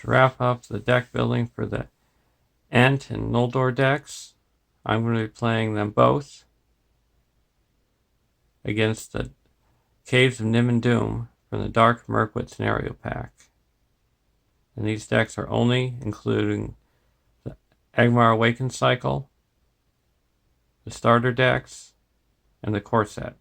To wrap up the deck building for the Ent and Noldor decks, I'm going to be playing them both against the Caves of Nibin Doom from the Dark Mirkwood Scenario Pack. And these decks are only including the Angmar Awakened cycle, the starter decks, and the core set.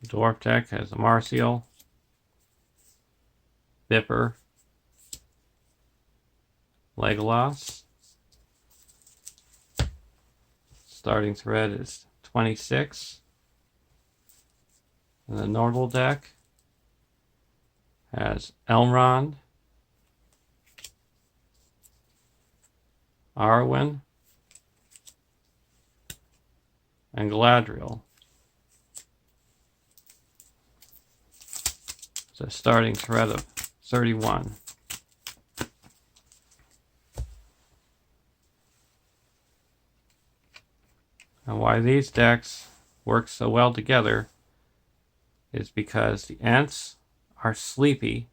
The Dwarf deck has a Marcial, Bipper, Legolas. Starting thread is 26. And the Noldor deck has Elrond, Arwen, and Galadriel. It's a starting thread of 31. And why these decks work so well together is because the Ents are sleepy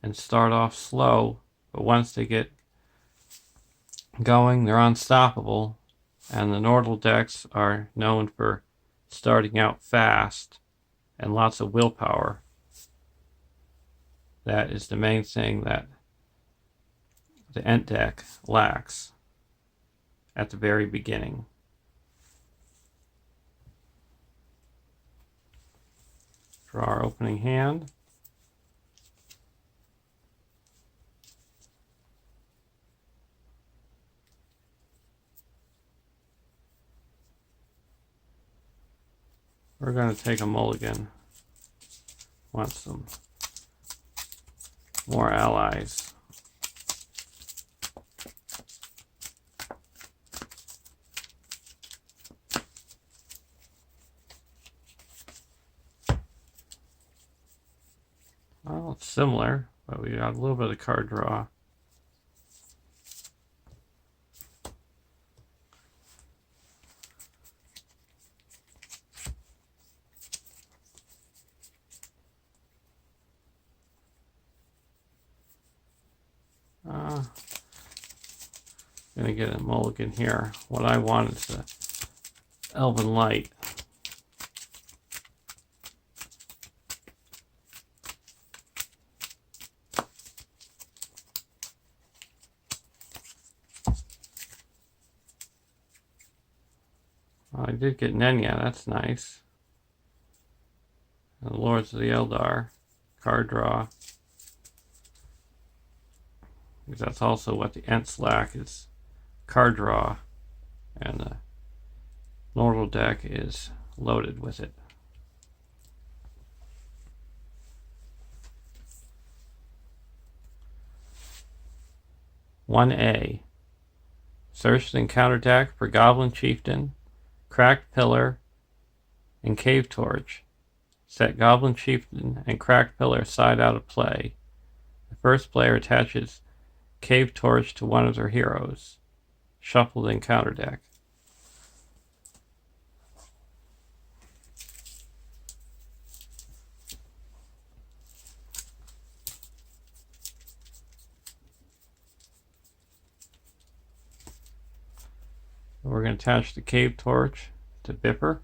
and start off slow, but once they get going, they're unstoppable. And the Nordal decks are known for starting out fast and lots of willpower. That is the main thing that the Ent deck lacks at the very beginning. Draw our opening hand. We're going to take a mulligan. Want some more allies. Well, it's similar, but we got a little bit of card draw. Gonna get a mulligan here. What I want is the Elven Light. I did get Nenya, that's nice. And Lords of the Eldar. Card draw. Because that's also what the Ents lack is card draw. And the Nordal deck is loaded with it. "1A. Search the encounter deck for Goblin Chieftain, Cracked Pillar, and Cave Torch. Set Goblin Chieftain and Cracked Pillar side out of play. The first player attaches Cave Torch to one of their heroes. Shuffle the encounter deck." We're going to attach the Cave Torch to Bipper.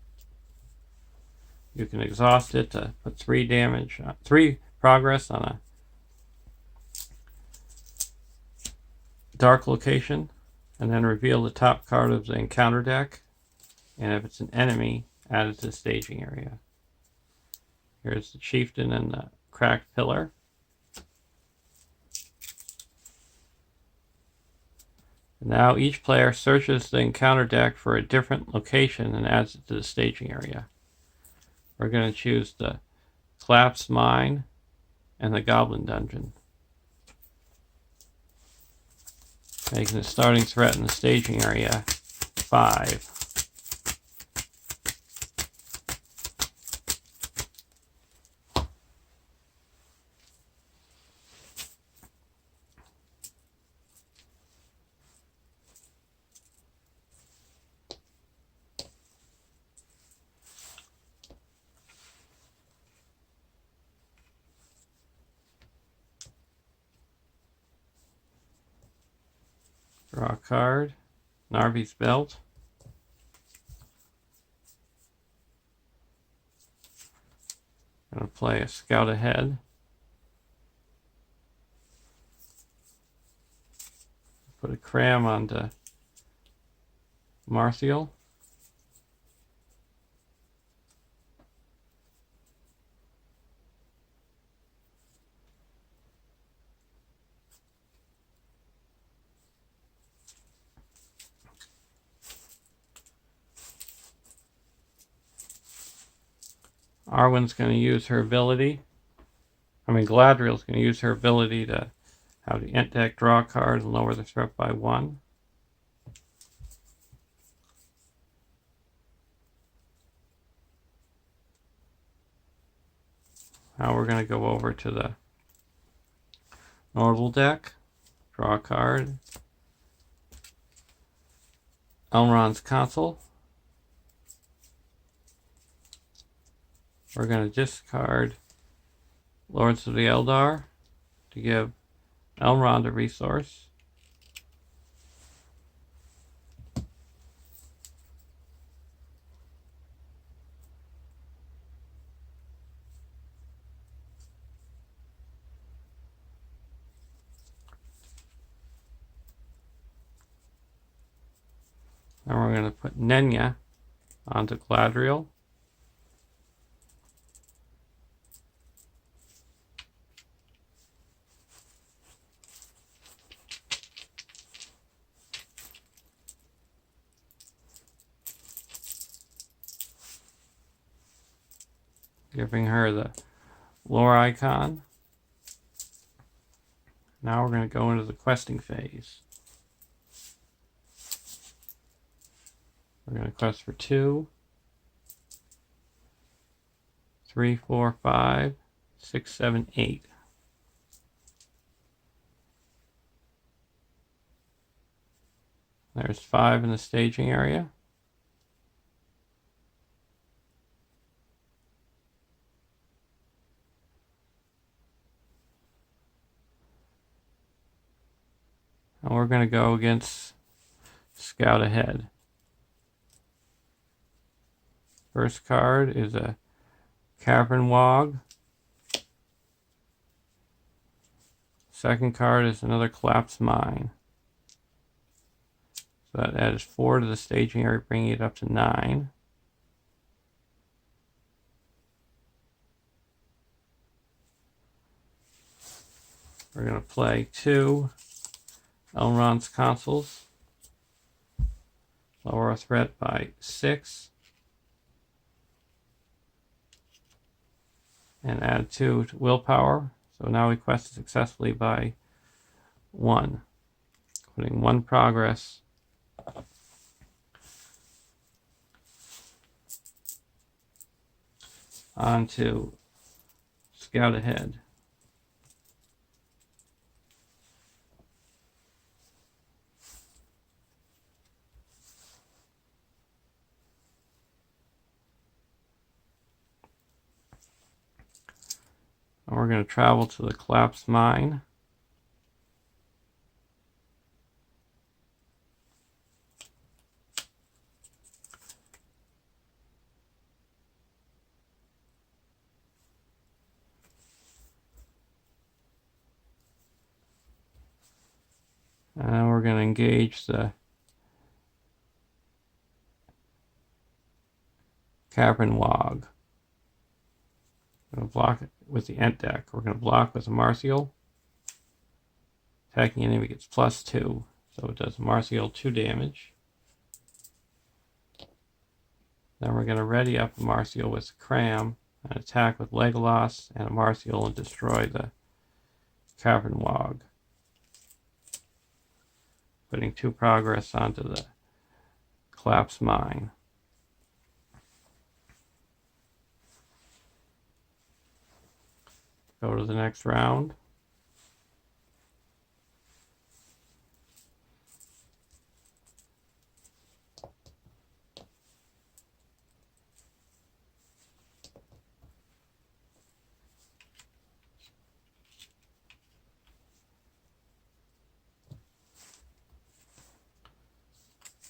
You can exhaust it to put 3 progress on a dark location, and then reveal the top card of the encounter deck. And if it's an enemy, add it to the staging area. Here's the Chieftain and the Cracked Pillar. Now each player searches the encounter deck for a different location and adds it to the staging area. We're going to choose the Collapsed Mine and the Goblin Dungeon, making the starting threat in the staging area 5. Draw a card. Narvi's Belt. I'm going to play a Scout Ahead. Put a cram onto Martial. Arwen's going to use her ability. Galadriel's going to use her ability to have the Ent deck draw a card and lower the threat by 1. Now we're going to go over to the Noldor deck. Draw a card. Elrond's Consul. We're going to discard Lords of the Eldar to give Elrond a resource. Then we're going to put Nenya onto Galadriel. Giving her the lore icon. Now we're going to go into the questing phase. We're going to quest for 2, 3, 4, 5, 6, 7, 8. There's 5 in the staging area. And we're going to go against Scout Ahead. First card is a Cavern Wog. Second card is another Collapsed Mine. So that adds 4 to the staging area, bringing it up to 9. We're going to play 2 Elrond's Consuls. Lower our threat by 6. And add 2 to willpower. So now we quest successfully by 1. Putting 1 progress onto Scout Ahead. And we're going to travel to the Collapsed Mine. And we're going to engage the Cavern Wog. We're going to block it with the Ent deck. We're going to block with a Martial. Attacking enemy gets +2. So it does Martial 2 damage. Then we're going to ready up a Martial with Cram and attack with Legolas and a Martial and destroy the Cavern Wog. Putting 2 progress onto the Collapsed Mine. Go to the next round.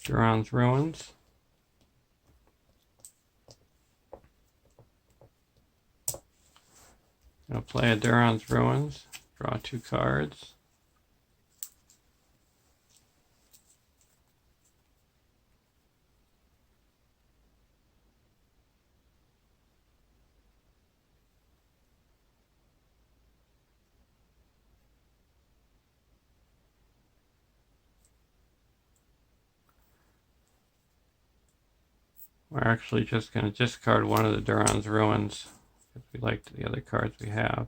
Duran's Ruins. Gonna play a Duran's Ruins. Draw 2 cards. We're actually just going to discard one of the Duran's Ruins because we liked the other cards we have.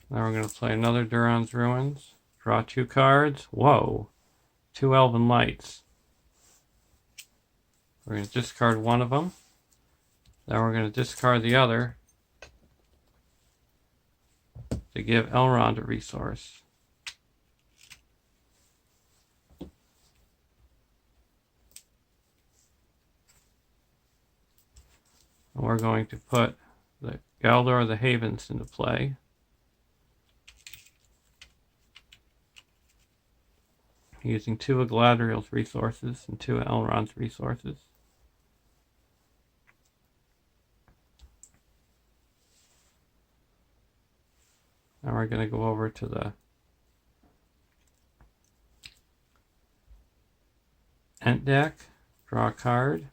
Now we're going to play another Duran's Ruins. Draw 2 cards. Whoa! 2 Elven Lights. We're going to discard one of them. Then we're going to discard the other to give Elrond a resource. And we're going to put the Galdor of the Havens into play. Using 2 of Galadriel's resources and 2 of Elrond's resources. Now we're going to go over to the Ent deck, draw a card,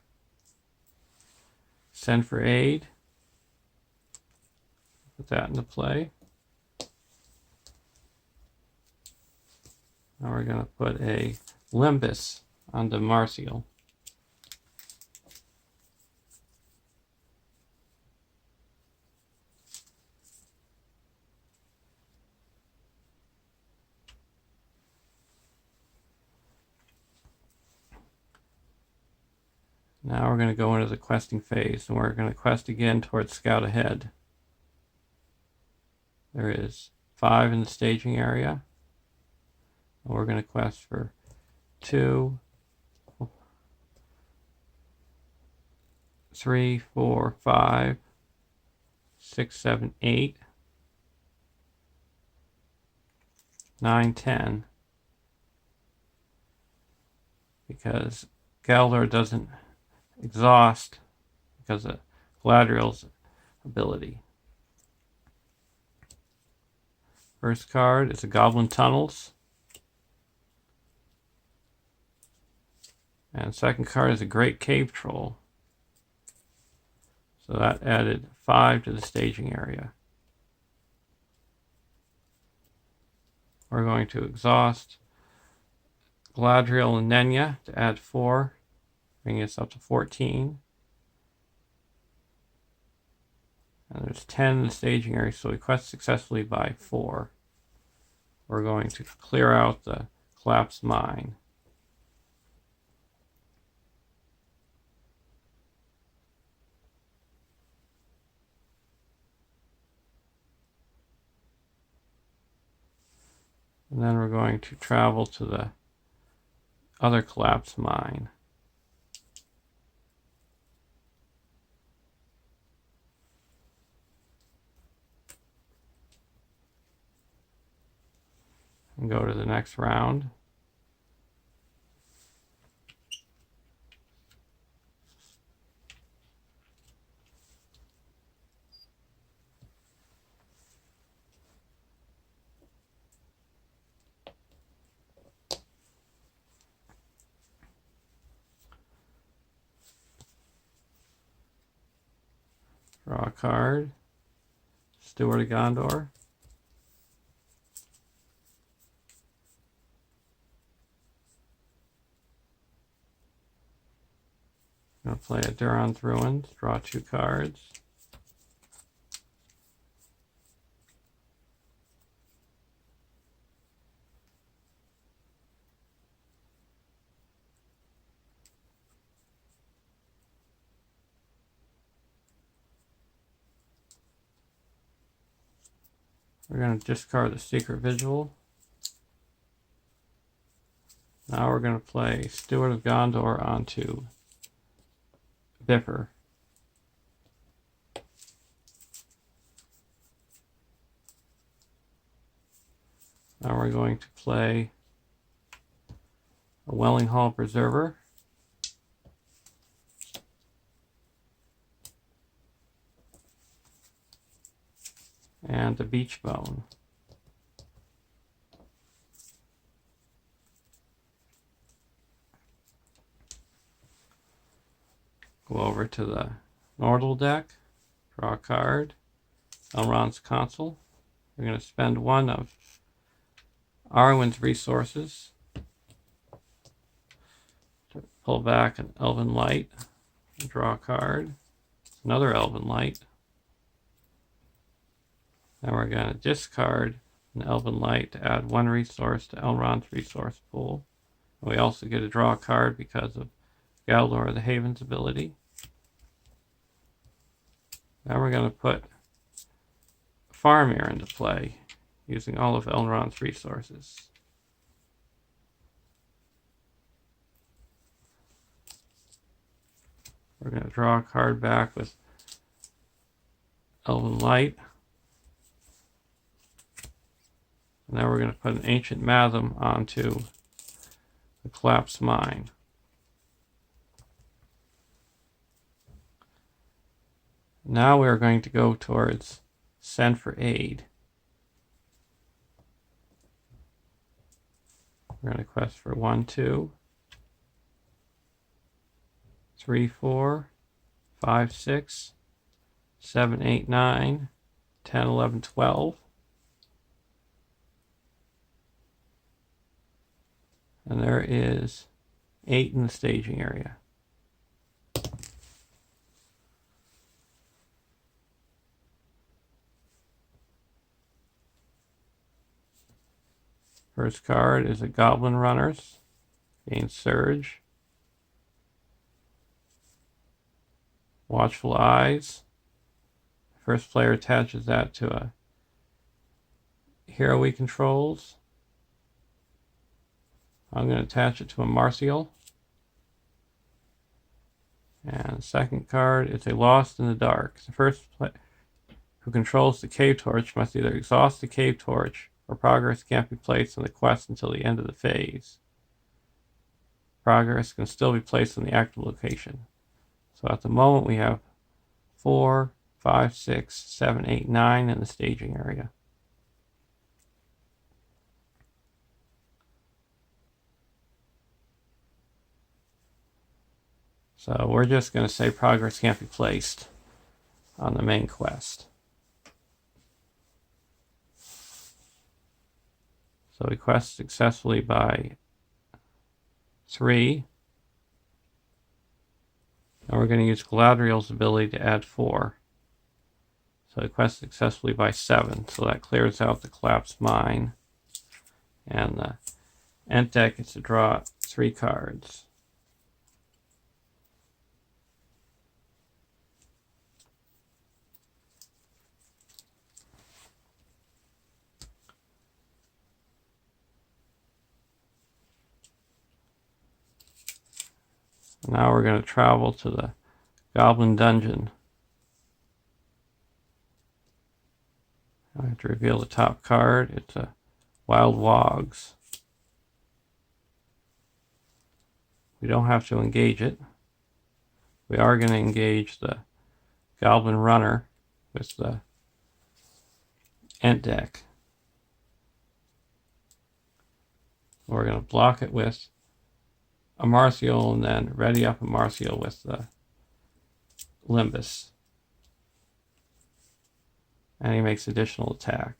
send for aid, put that into play. Now we're going to put a Limbus onto Marcial. Now we're going to go into the questing phase, and we're going to quest again towards Scout Ahead. There is 5 in the staging area. And we're going to quest for 2, 3, 4, 5, 6, 7, 8, 9, 10. Because Galdor doesn't exhaust because of Galadriel's ability. First card is a Goblin Tunnels. And second card is a Great Cave Troll. So that added 5 to the staging area. We're going to exhaust Galadriel and Nenya to add 4, bringing us up to 14. And there's 10 in the staging area, so we quest successfully by 4. We're going to clear out the collapsed mine. And then we're going to travel to the other collapsed mine. And go to the next round. Draw a card. Steward of Gondor. I'm going to play a Duran's Ruins. Draw 2 cards. We're going to discard the Secret Vigil. Now we're going to play Steward of Gondor onto Bifur. Now we're going to play a Welling Hall Preserver. And a Beach Bone. Go over to the Noldor deck, draw a card, Elrond's Consul. We're going to spend one of Arwen's resources to pull back an Elven Light, and draw a card, another Elven Light. Then we're going to discard an Elven Light to add one resource to Elrond's resource pool. And we also get to draw a card because of Galdor the Haven's ability. Now we're going to put Faramir into play, using all of Elrond's resources. We're going to draw a card back with Elven Light. And now we're going to put an Ancient Mathem onto the Collapsed Mine. Now we're going to go towards Send for Aid. We're going to quest for 1, 2, 3, 4, 5, 6, 7, 8, 9, 10, 11, 12. And there is 8 in the staging area. First card is a Goblin Runners. Gain Surge. Watchful Eyes. First player attaches that to a hero he controls. I'm going to attach it to a Martial. And second card is a Lost in the Dark. The first player who controls the Cave Torch must either exhaust the Cave Torch or progress can't be placed on the quest until the end of the phase. Progress can still be placed on the active location. So at the moment we have 4, 5, 6, 7, 8, 9 in the staging area. So we're just going to say progress can't be placed on the main quest. So we quest successfully by 3. And we're going to use Galadriel's ability to add 4. So we quest successfully by 7. So that clears out the Collapsed Mine. And the Ent deck is to draw 3 cards. Now we're going to travel to the Goblin Dungeon. I have to reveal the top card. It's a Wild Wogs. We don't have to engage it. We are going to engage the Goblin Runner with the Ent deck. We're going to block it with a Martial and then ready up a Martial with the Limbus. And he makes additional attack.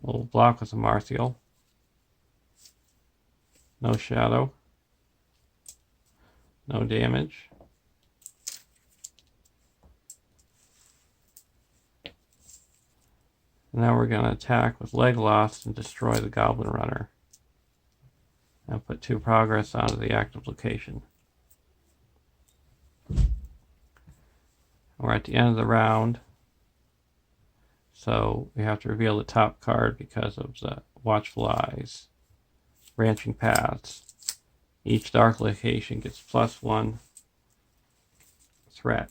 We'll block with a Martial. No shadow. No damage. And now we're going to attack with Legolas and destroy the Goblin Runner. And put 2 progress onto the active location. We're at the end of the round. So we have to reveal the top card because of the Watchful Eyes. branching paths. Each dark location gets +1 threat.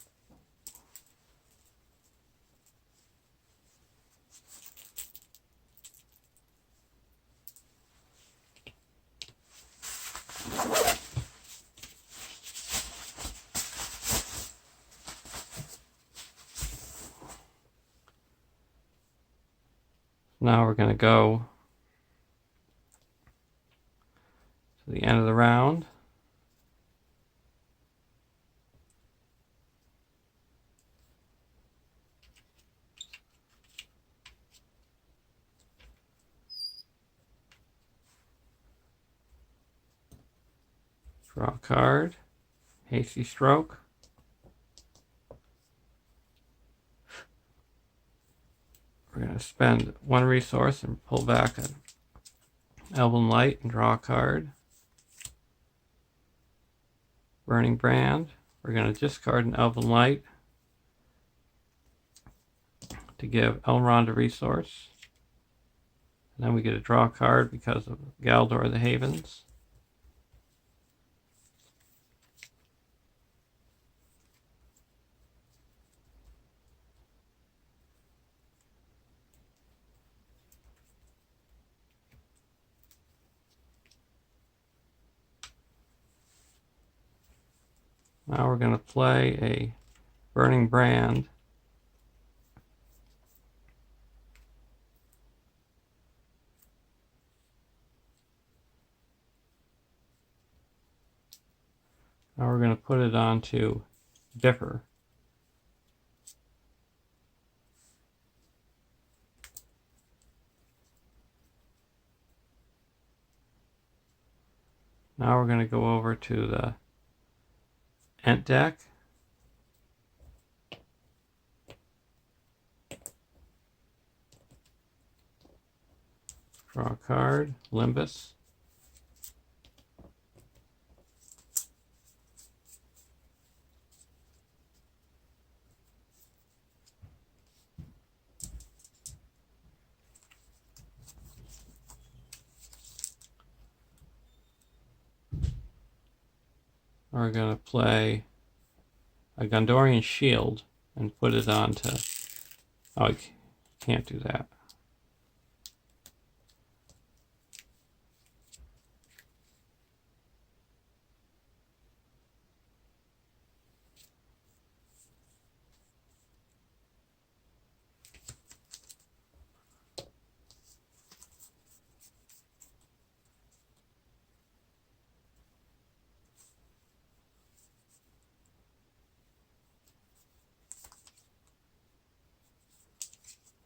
Now we're going to go to the end of the round. Draw a card. Hasty Stroke. We're going to spend 1 resource and pull back an Elven Light and draw a card. Burning Brand. We're going to discard an Elven Light to give Elrond a resource. And then we get to draw a card because of Galdor of the Havens. Now we're going to play a Burning Brand. Now we're going to put it onto Bifur. Now we're going to go over to the Ent deck. Draw a card, Limbus. We're going to play a Gondorian Shield and put it onto... Oh, I can't do that.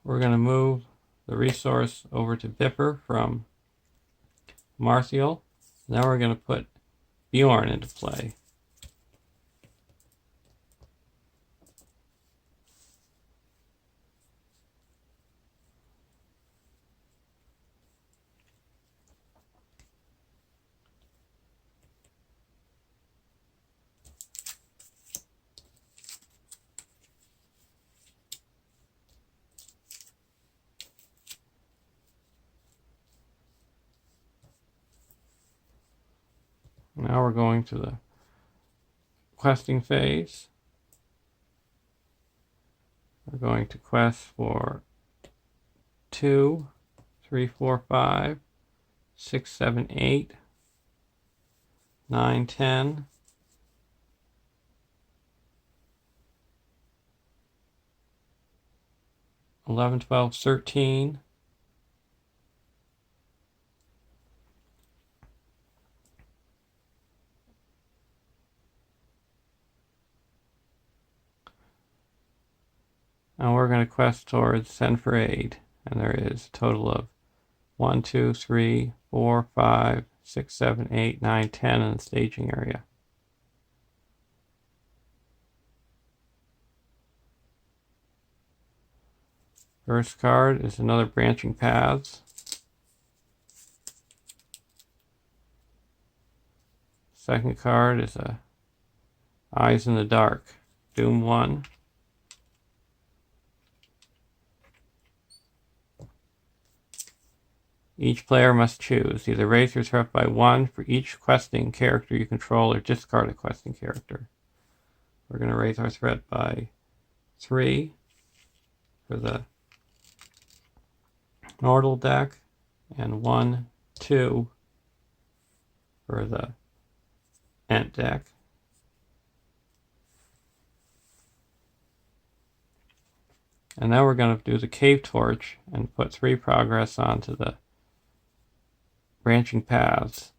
We're going to move the resource over to Bifur from Marthiel. Now we're going to put Bjorn into play. Now we're going to the questing phase. We're going to quest for 2, 3, 4, 5, 6, 7, 8, 9, 10, 11, 12, 13. Now we're going to quest towards Send for Aid, and there is a total of 1, 2, 3, 4, 5, 6, 7, 8, 9, 10 in the staging area. First card is another Branching Paths. Second card is a Eyes in the Dark, Doom 1. Each player must choose. Either raise your threat by 1 for each questing character you control or discard a questing character. We're going to raise our threat by 3 for the Noldor deck and 1, 2 for the Ent deck. And now we're going to do the Cave Torch and put 3 progress onto the branching paths.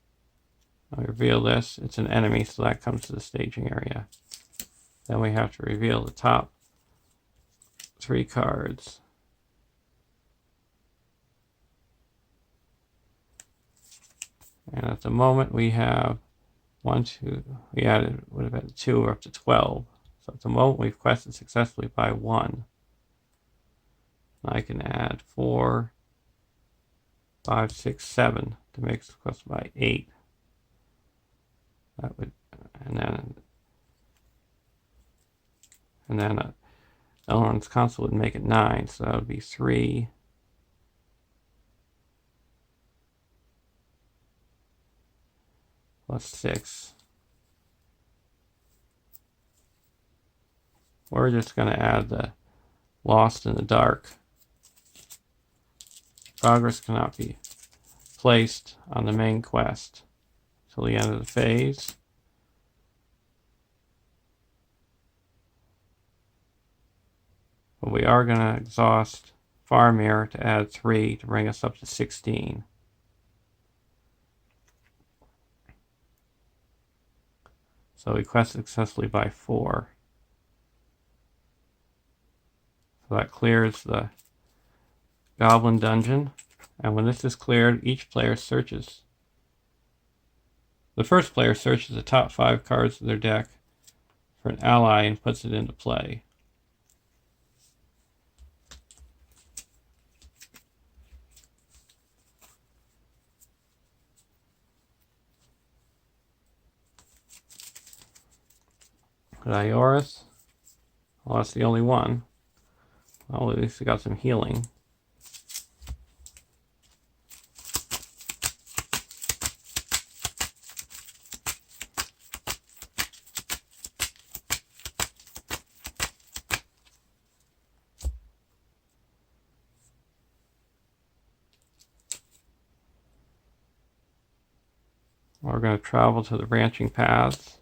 I'll reveal this. It's an enemy, so that comes to the staging area. Then we have to reveal the top 3 cards. And at the moment we have 1, 2, we added, would have had 2 or up to 12. So at the moment we've quested successfully by 1. I can add 4, 5, 6, 7 to make this quest by 8. That would, and then Elrond's Council would make it 9, so that would be 3. Plus 6. We're just going to add the Lost in the Dark. Progress cannot be placed on the main quest till the end of the phase. But we are going to exhaust Faramir to add 3 to bring us up to 16. So we quest successfully by 4. So that clears the Goblin Dungeon. And when this is cleared, each player searches. The first player searches the top 5 cards of their deck for an ally and puts it into play. Ioris. Well, that's the only one. Well, at least we got some healing. We're going to travel to the branching paths.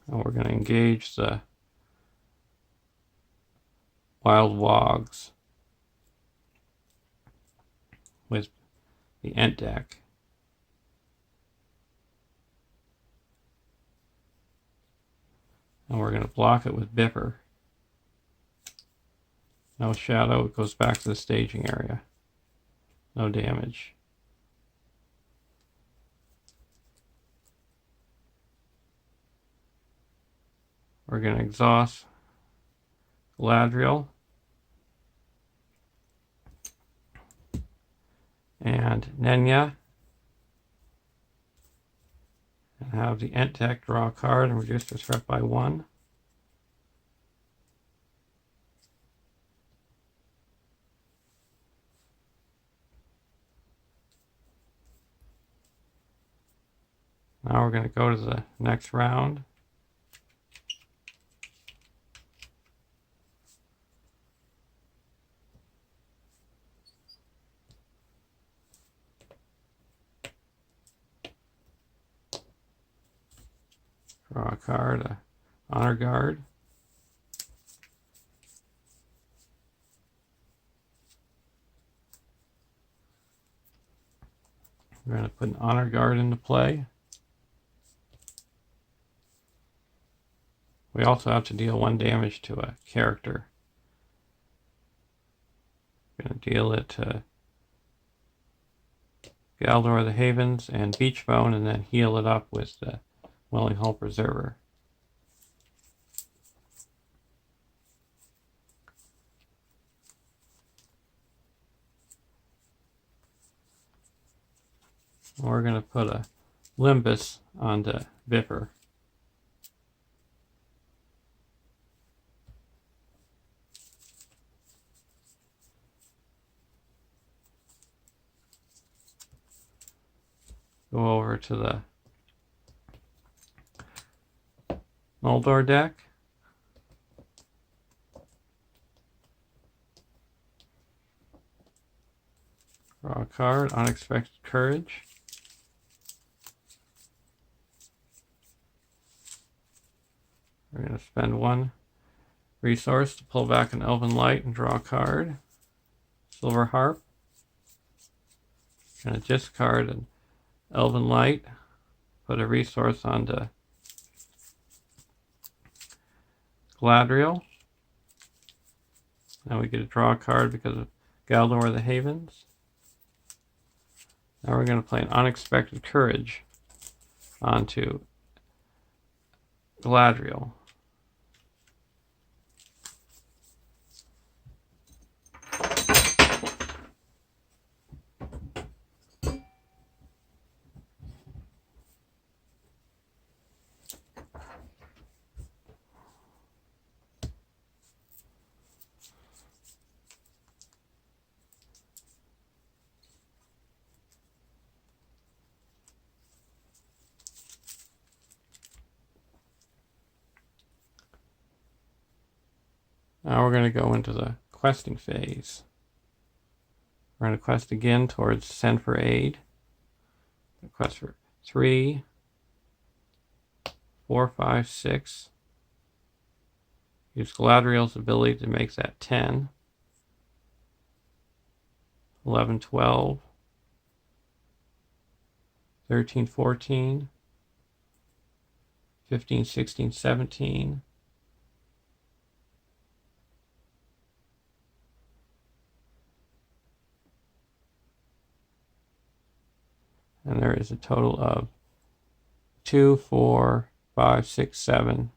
And we're going to engage the Wild Wogs with the Ent deck. And we're going to block it with Biffer. No shadow, it goes back to the staging area. No damage. We're going to exhaust Galadriel and Nenya, and have the Ent deck draw a card and reduce their threat by 1. Now we're going to go to the next round. Draw a card, Honor Guard. We're going to put an Honor Guard into play. We also have to deal 1 damage to a character. We're going to deal it to Galdor of the Havens and Beachbone, and then heal it up with the Welling Hull Preserver. We're going to put a Limbus onto Biffer. go over to the Noldor deck. Draw a card, Unexpected Courage. We're going to spend 1 resource to pull back an Elven Light and draw a card. Silver Harp. Going to discard an Elven Light, put a resource onto Galadriel. Now we get to draw a card because of Galdor of the Havens. Now we're going to play an Unexpected Courage onto Galadriel. Now we're going to go into the questing phase. We're going to quest again towards Send for Aid. Quest for 3, 4, 5, 6. Use Galadriel's ability to make that 10. 11, 12. 13, 14. 15, 16, 17. And there is a total of 2, 4, 5, 6, 7,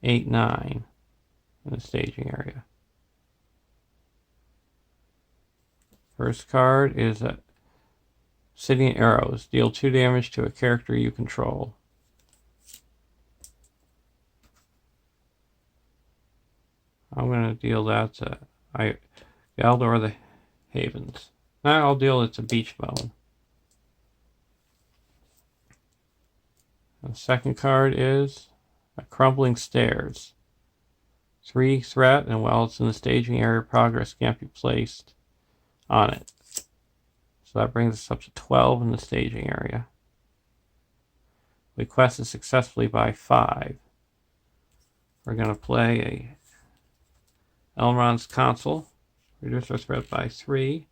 8, 9 in the staging area. First card is a Sitting Arrows. Deal 2 damage to a character you control. I'm going to deal that to Galdor of the Havens. Now I'll deal it to Beachbone. The second card is a Crumbling Stairs. 3 threat, and while it's in the staging area, progress can't be placed on it. So that brings us up to 12 in the staging area. We quested successfully by 5. We're going to play a Elrond's Consul. Reduce our threat by 3,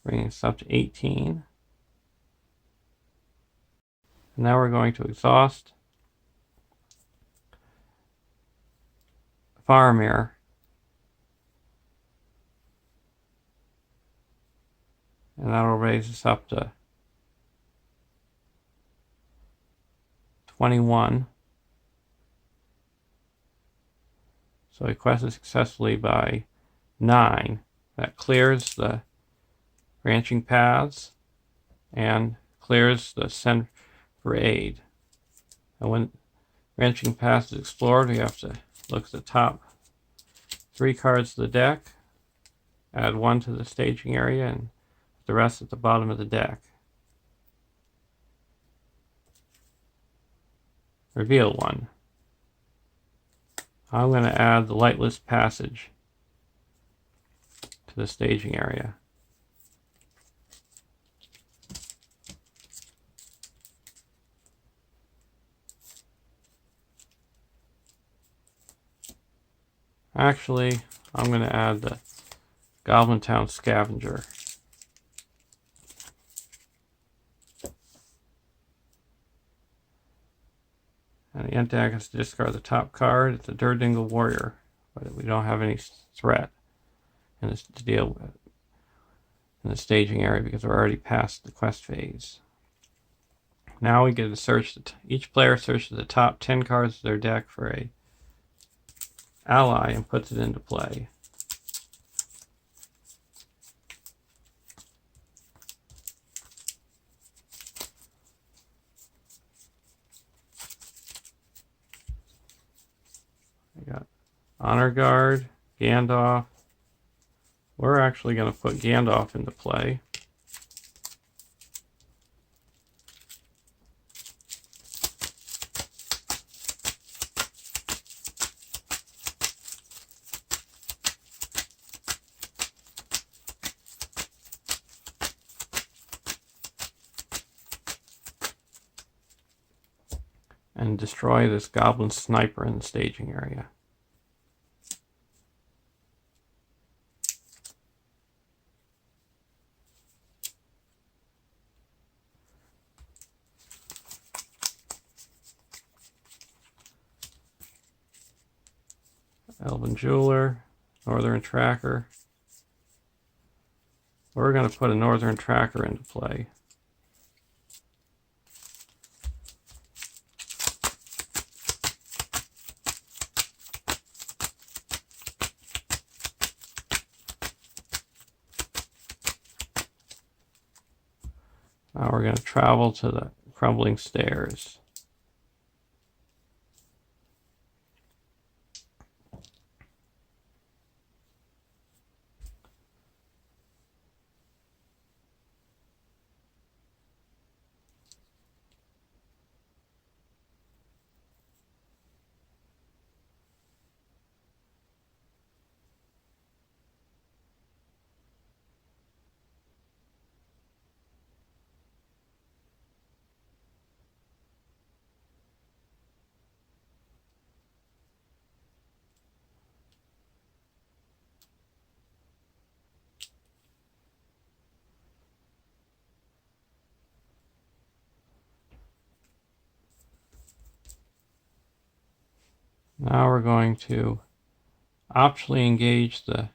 bringing us up to 18. And now we're going to exhaust Faramir. And that'll raise us up to 21. So we quested successfully by 9. That clears the branching paths and clears the Send for Aid. And when branching paths is explored, we have to look at the top 3 cards of the deck, add 1 to the staging area, and the rest at the bottom of the deck. Reveal 1. I'm going to add the Lightless Passage to the staging area. Actually, I'm going to add the Goblin Town Scavenger. And the end deck is to discard the top card. It's a Durdingle Warrior, but we don't have any threat in this to deal with in the staging area because we're already past the quest phase. Now we get to search. Each player searches the top 10 cards of their deck for a ally and puts it into play. I got Honor Guard, Gandalf. We're actually going to put Gandalf into play. and destroy this goblin sniper in the staging area. Elven Jeweler, Northern Tracker. We're going to put a Northern Tracker into play. Now we're going to travel to the crumbling stairs. Now we're going to optionally engage the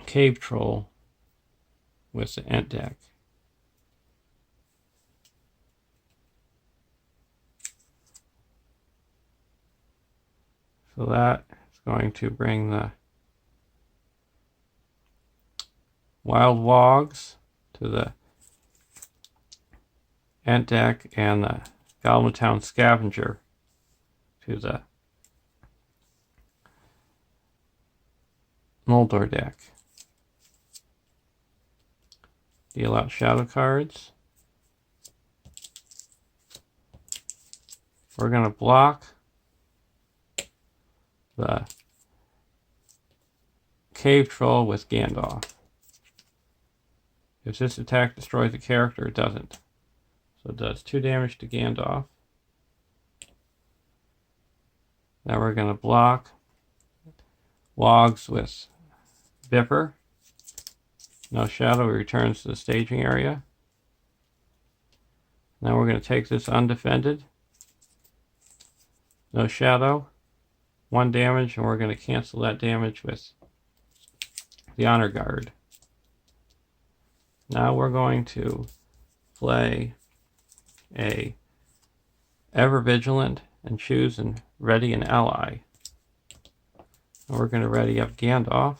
cave troll with the Ent deck. So that is going to bring the Wild Wogs to the Ent deck and the Goblin Town Scavenger to the Noldor deck. Deal out shadow cards. We're going to block the Cave Troll with Gandalf. If this attack destroys the character, it doesn't. So it does 2 damage to Gandalf. Now we're going to block Wogs with Viper. No shadow, he returns to the staging area. Now we're going to take this undefended. No shadow. 1 damage, and we're going to cancel that damage with the Honor Guard. Now we're going to play a Ever Vigilant and choose and ready an ally. And we're going to ready up Gandalf.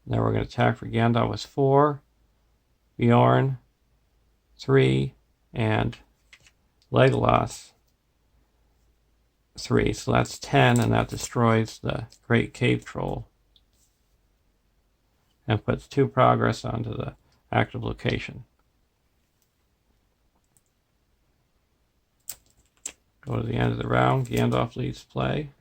Now we're going to attack for Gandalf with 4, Bjorn 3, and Legolas 3. So that's 10, and that destroys the Great Cave Troll and puts 2 progress onto the active location. Go to the end of the round. Gandalf leads play.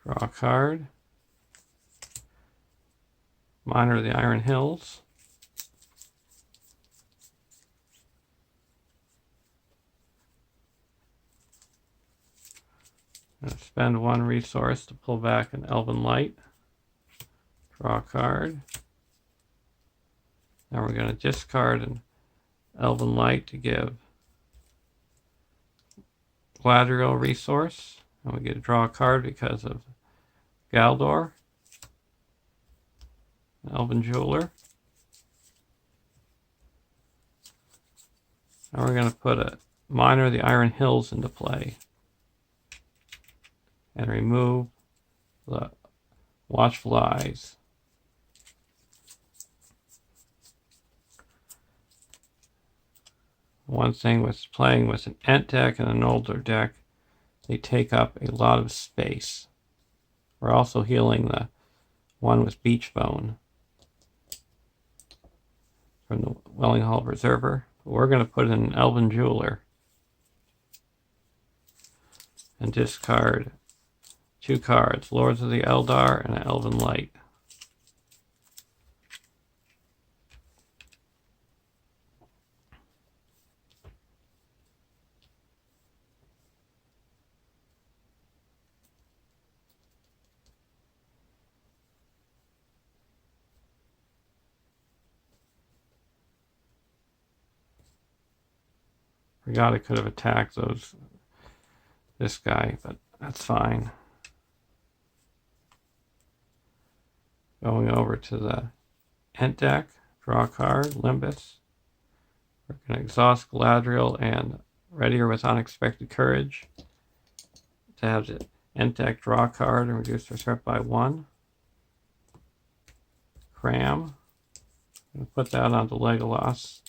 Draw a card. Miner of the Iron Hills. Spend 1 resource to pull back an Elven Light. Draw a card. Now we're going to discard an Elven Light to give Gladriel resource. And we get to draw a card because of Galdor. Elven Jeweler. Now we're going to put a Miner of the Iron Hills into play. And remove the Watchful Eyes. One thing with playing with an Ent deck and an Noldor deck, they take up a lot of space. We're also healing the one with Beach Bone from the Welling Hall Preserver. We're going to put in an Elven Jeweler and discard 2 cards, Lords of the Eldar and an Elven Light. Forgot I could have attacked this guy, but that's fine. Going over to the Ent deck, draw a card, Limbus. We're going to exhaust Galadriel and Readier with Unexpected Courage to have the Ent deck draw a card and reduce their threat by 1. Cram. I'm going to put that onto Legolas.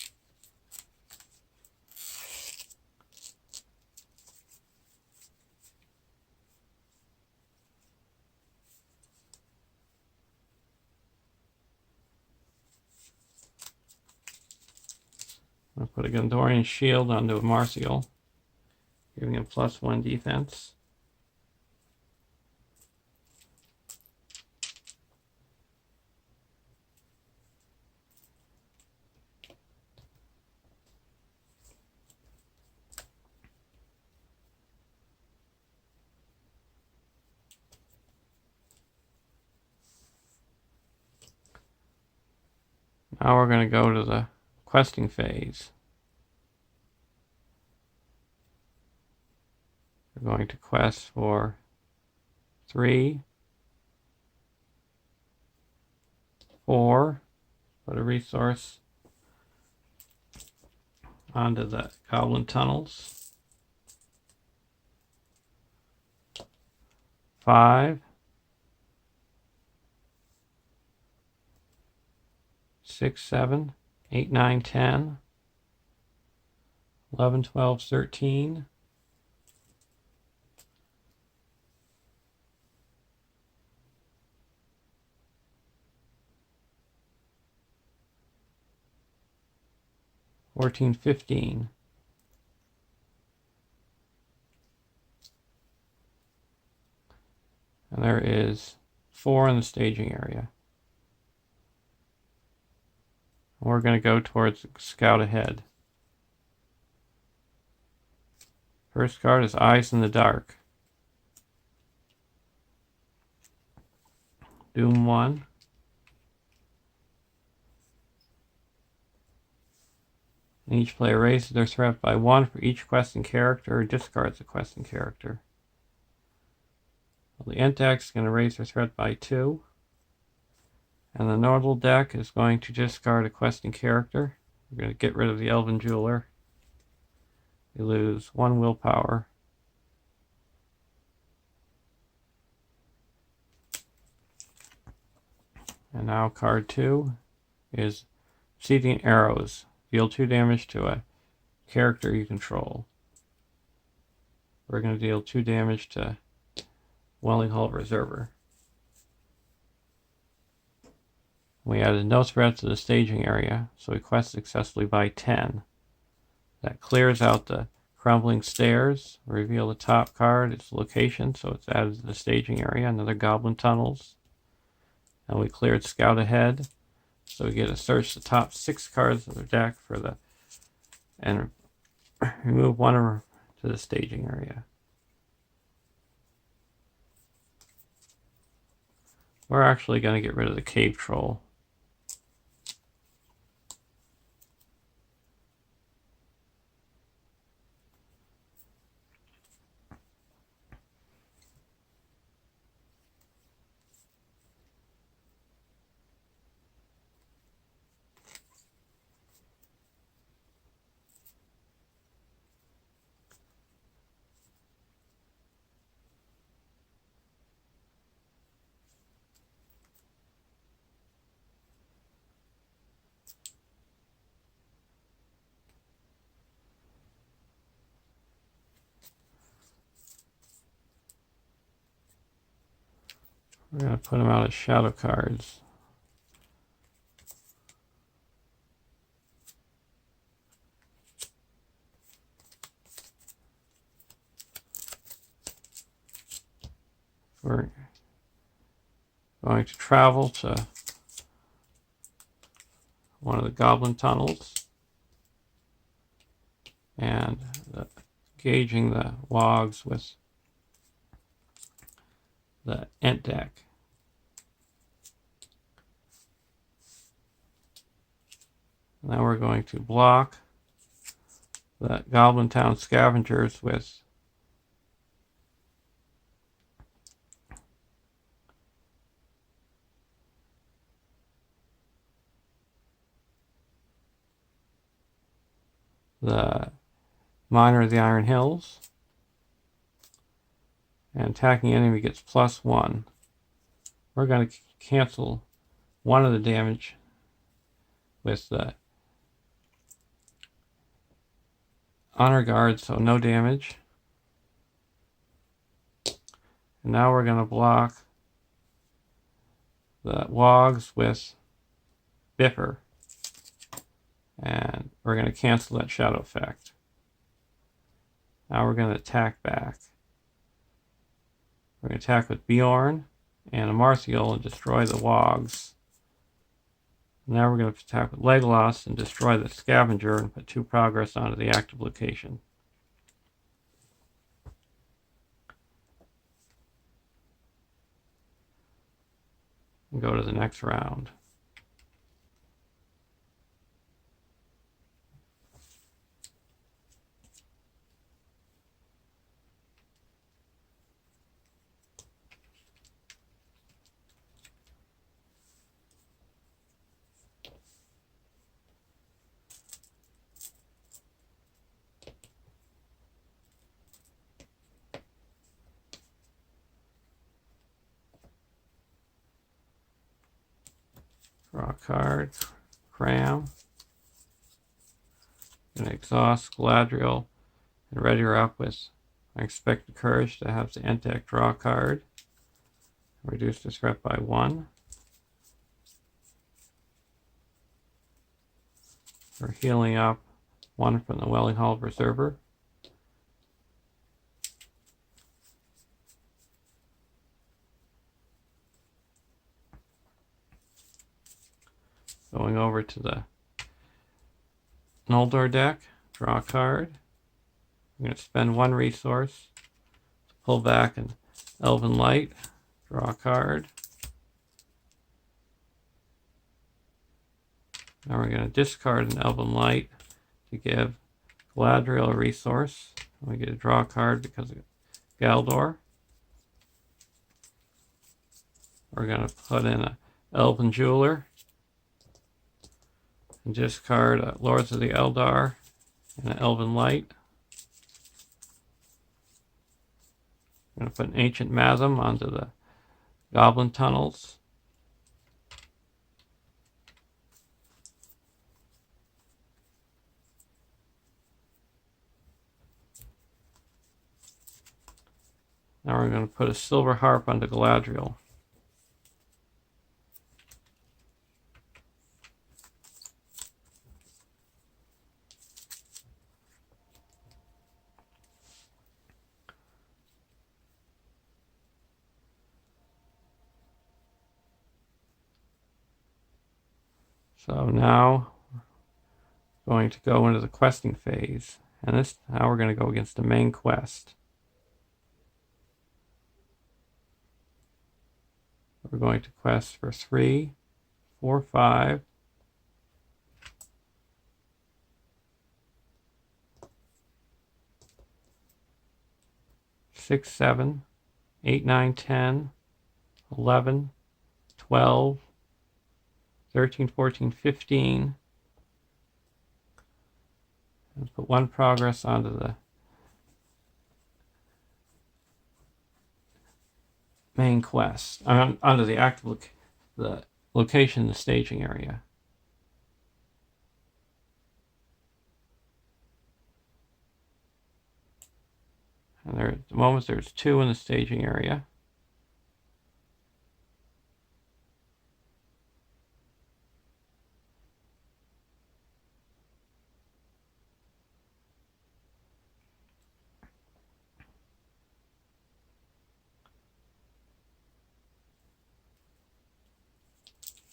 I'm going to put a Gondorian Shield onto a Martial, giving him +1 defense. Now we're going to go to the questing phase. We're going to quest for 3, 4, put a resource onto the Goblin Tunnels. 5, 6, 7, 8, 9, 10, 11, 12, 13. 14, 15. And there is 4 in the staging area. We're going to go towards Scout Ahead. First card is Eyes in the Dark. Doom 1. And each player raises their threat by 1 for each questing character or discards a questing character. Well, the Ent deck is going to raise their threat by 2. And the Noldor deck is going to discard a questing character. We're going to get rid of the Elven Jeweler. We lose 1 willpower. And now card 2 is Seething Arrows. Deal 2 damage to a character you control. We're going to deal 2 damage to Welling Hall Preserver. We added no threat to the staging area, so we quest successfully by 10. That clears out the crumbling stairs. Reveal the top card, its location, so it's added to the staging area. Another Goblin Tunnels. And we cleared Scout Ahead, so we get to search the top 6 cards of the deck for the and remove 1 to the staging area. We're actually going to get rid of the Cave Troll. We're going to put them out as shadow cards. We're going to travel to one of the goblin tunnels and gauging the wogs with the ent deck. Now we're going to block the Goblin Town Scavengers with the Miner of the Iron Hills. And attacking enemy gets +1. We're going to cancel one of the damage with the Honor Guard, so no damage. And now we're going to block the Wogs with Biffer. And we're going to cancel that shadow effect. Now we're going to attack back. We're going to attack with Bjorn and Amarthiel and destroy the Wogs. Now we're going to attack with Legolas and destroy the Scavenger and put 2 progress onto the active location. And go to the next round. Draw a card, cram. Going to exhaust Galadriel and ready her up with Unexpected Courage to have the ent deck draw a card. Reduce the threat by 1. We're healing up 1 from the Welling Hall Preserver. Going over to the Noldor deck, draw a card. I'm going to spend 1 resource to pull back an Elven Light, draw a card. Now we're going to discard an Elven Light to give Galadriel a resource. We get to draw a card because of Galdor. We're going to put in an Elven Jeweler and discard Lords of the Eldar and an Elven Light. I'm going to put an Ancient Masm onto the Goblin Tunnels. Now we're going to put a Silver Harp onto Galadriel. So now we're going to go into the questing phase. And now we're going to go against the main quest. We're going to quest for 3, 4, 5. 6, 7, 8, 9, 10, 11, 12, 13, 14, 15. And put 1 progress onto the main quest, onto the active the location in the staging area. And at the moment there's 2 in the staging area.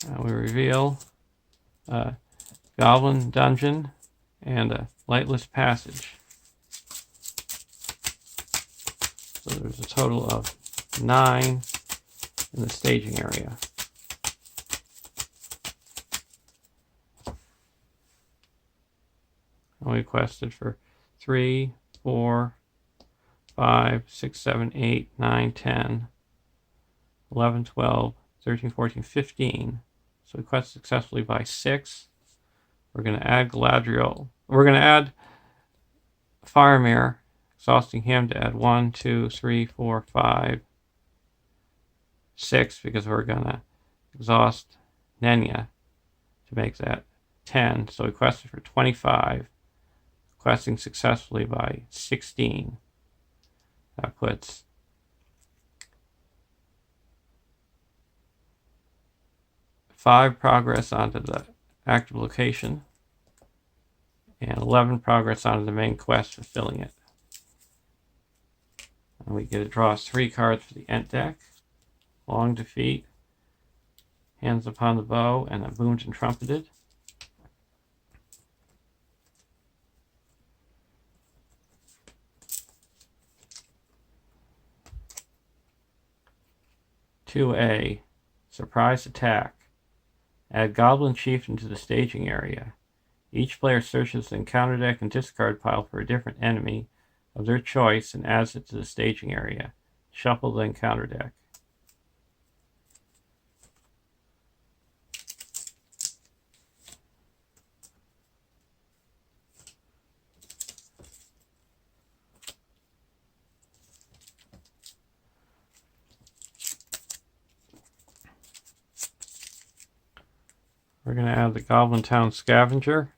We reveal a Goblin Dungeon and a Lightless Passage. So there's a total of 9 in the staging area. And we quested for 3, 4, 5, 6, 7, 8, 9, 10, 11, 12, 13, 14, 15. So we quest successfully by 6. We're going to add Galadriel. We're going to add Faramir, exhausting him to add 1, 2, 3, 4, 5, 6, because we're going to exhaust Nenya to make that 10. So we quested for 25, questing successfully by 16. That puts 5 progress onto the active location and 11 progress onto the main quest, fulfilling it. And we get to draw 3 cards for the Ent deck. Long Defeat, Hands Upon the Bow, and a Boomed and Trumpeted. "2A, Surprise Attack. Add Goblin Chieftain to the staging area. Each player searches the encounter deck and discard pile for a different enemy of their choice and adds it to the staging area. Shuffle the encounter deck." We're going to add the Goblin Town Scavenger.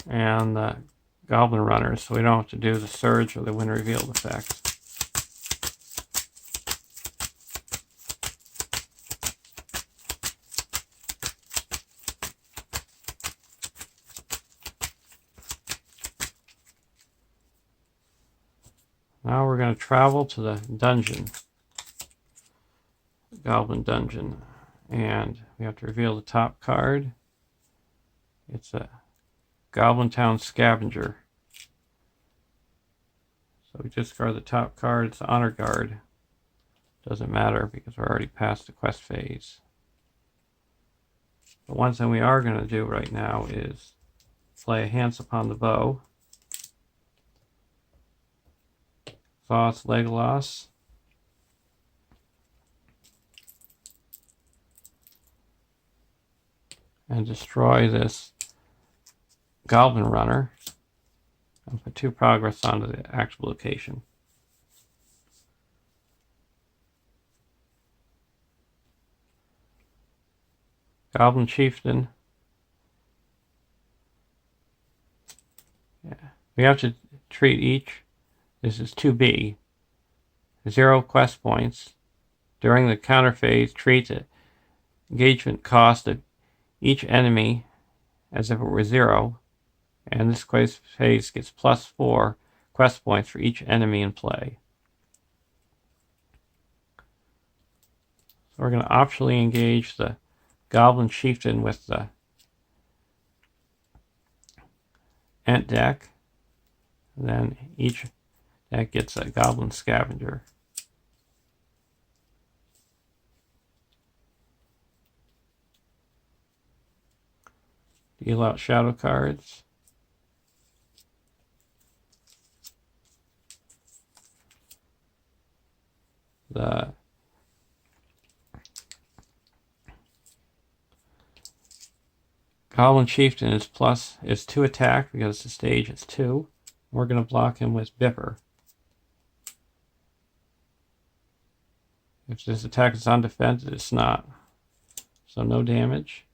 And the Goblin Runners, so we don't have to do the Surge or the Wind Revealed effects. Now we're going to travel to the dungeon, the Goblin Dungeon, and we have to reveal the top card. It's a Goblin Town Scavenger. So we discard the top card. It's the Honor Guard. Doesn't matter because we're already past the quest phase. But one thing we are going to do right now is play a Hands Upon the Bow. Exhaust Legolas. And destroy this Goblin Runner. And put 2 progress onto the actual location. Goblin Chieftain. Yeah. We have to treat each. This is 2B. 0 quest points. During the counter phase, treat the engagement cost of each enemy as if it were 0. And this quest phase gets +4 quest points for each enemy in play. So we're going to optionally engage the Goblin Chieftain with the Ent deck. And then each deck gets a Goblin Scavenger. Deal out shadow cards. The Goblin Chieftain is 2 attack because the stage is 2. We're going to block him with Biffer. If this attack is undefended, it's not. So no damage.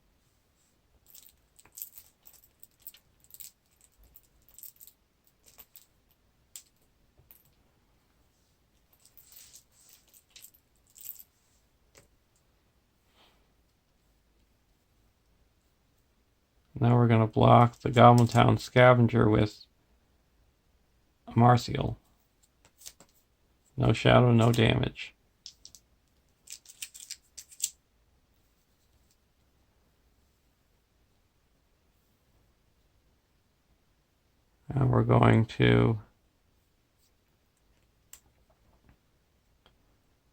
Now we're going to block the Goblin Town Scavenger with Martial. No shadow, no damage. And we're going to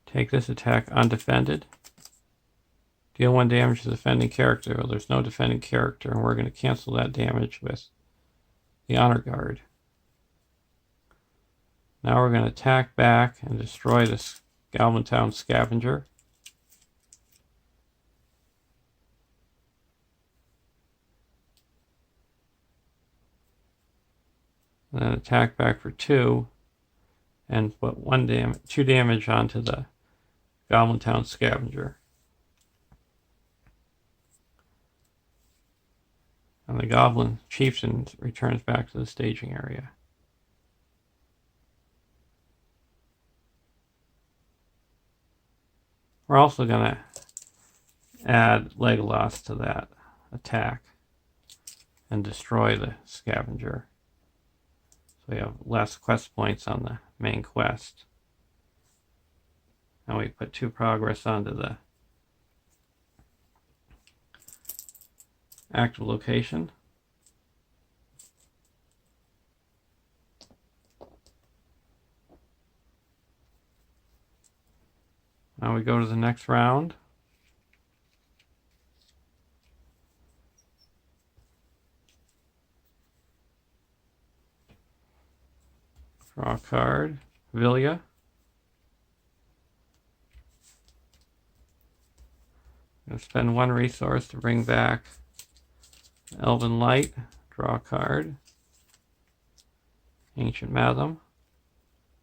take this attack undefended. Deal 1 damage to the defending character. Well, there's no defending character, and we're going to cancel that damage with the Honor Guard. Now we're going to attack back and destroy this Goblin Town Scavenger. And then attack back for 2 and put 2 damage onto the Goblin Town Scavenger. And the Goblin Chieftain returns back to the staging area. We're also going to add Legolas to that attack and destroy the Scavenger. So we have less quest points on the main quest. And we put 2 progress onto the active location. Now we go to the next round. Draw a card. Vilya. I'm going to spend 1 resource to bring back Elven Light. Draw a card. Ancient Madam.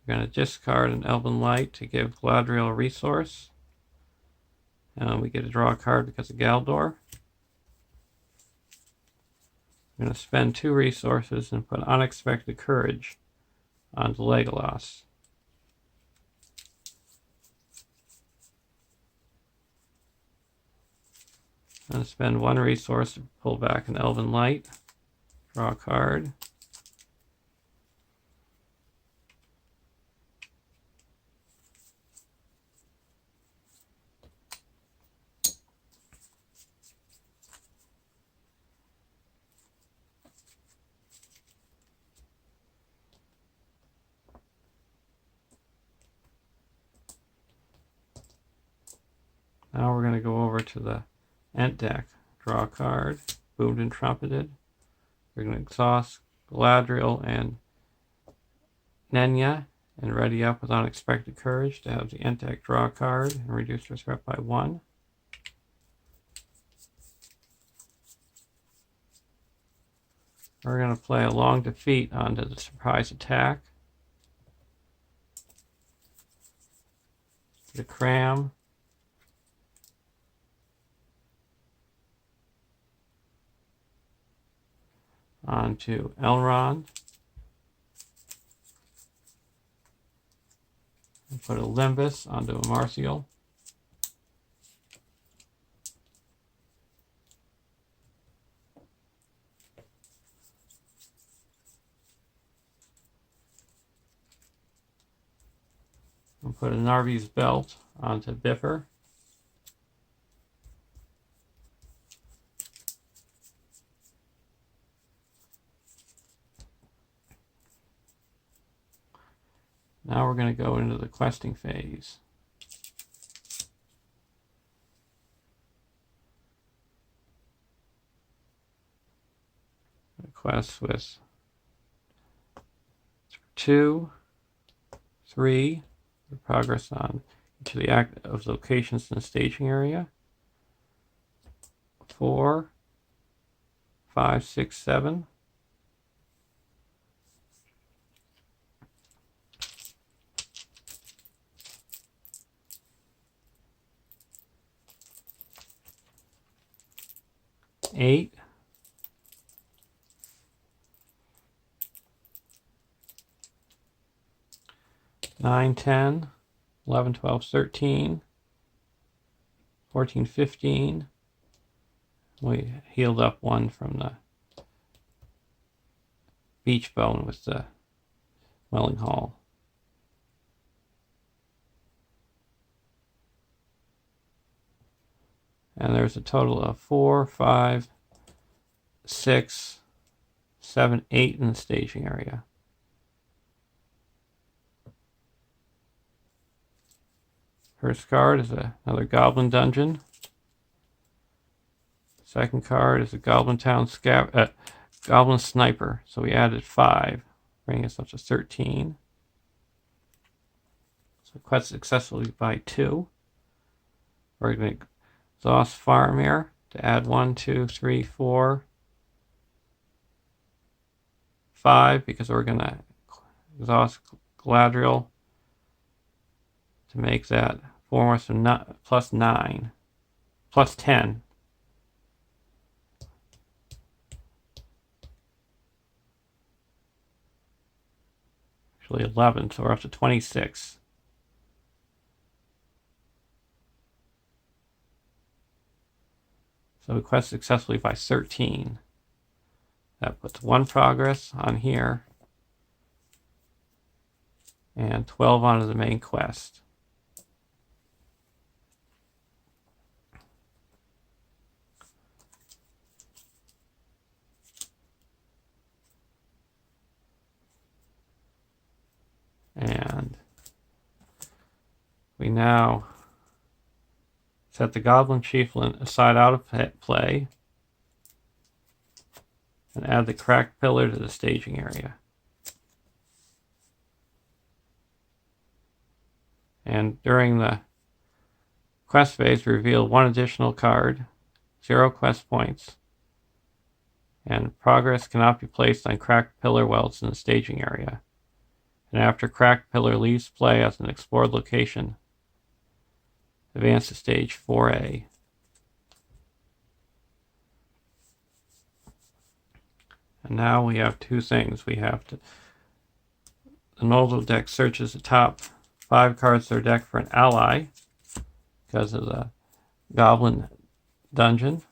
We're going to discard an Elven Light to give Galadriel a resource. And we get to draw a card because of Galdor. I'm going to spend 2 resources and put Unexpected Courage onto Legolas. I'm going to spend 1 resource to pull back an Elven Light. Draw a card. Now we're going to go over to the Ent deck. Draw a card. Boomed and Trumpeted. We're going to exhaust Galadriel and Nenya and ready up with Unexpected Courage to have the Ent deck draw a card and reduce their threat by 1. We're going to play a Long Defeat onto the surprise attack. The Cram. Onto Elrond. And put a Limbus onto a Martial. And put a Narvi's Belt onto Biffer. Now we're going to go into the questing phase. Quest with 2, 3, the progress on each of the active locations in the staging area. 4, 5, 6, 7. 8. 9, 10, 11, 12, 13, 14, 15. We healed up 1 from the beach bone with the dwelling hall. And there's a total of 4, 5, 6, 7, 8 in the staging area. First card is another Goblin Dungeon. Second card is a Goblin Town Goblin Sniper. So we added 5, bringing us up to 13. So quest successfully by 2. We're going to exhaust Faramir to add 1, 2, 3, 4, 5, because we're going to exhaust Galadriel to make that 4 more, so plus 9, plus 10. Actually 11, so we're up to 26. So we quest successfully by 13. That puts 1 progress on here and 12 onto the main quest. And we now set the Goblin Chieftain aside out of play and add the cracked pillar to the staging area. And during the quest phase, reveal 1 additional card, 0 quest points, and progress cannot be placed on cracked pillar while it's in the staging area. And after cracked pillar leaves play as an explored location, advance to stage 4A. And now we have 2 things. We have the Noldor deck searches the top 5 cards of their deck for an ally because of the Goblin Dungeon.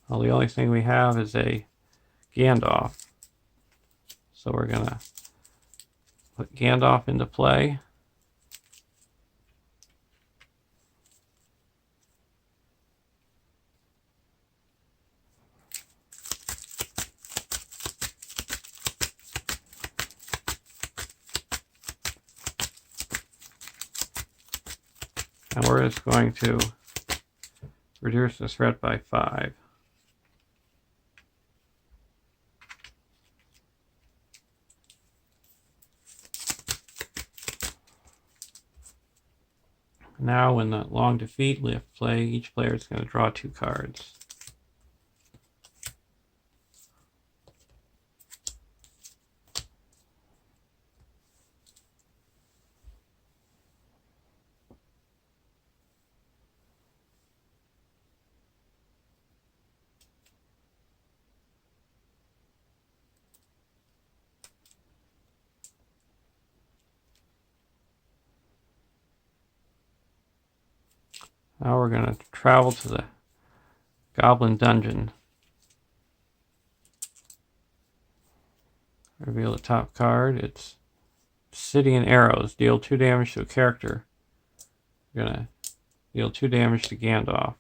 Well, the only thing we have is a Gandalf. So we're going to put Gandalf into play. And we're just going to reduce the threat by 5. Now when the long defeat lift play, each player is going to draw 2 cards. Now we're going to travel to the Goblin Dungeon. Reveal the top card. It's Obsidian Arrows. Deal 2 damage to a character. We're going to deal 2 damage to Gandalf.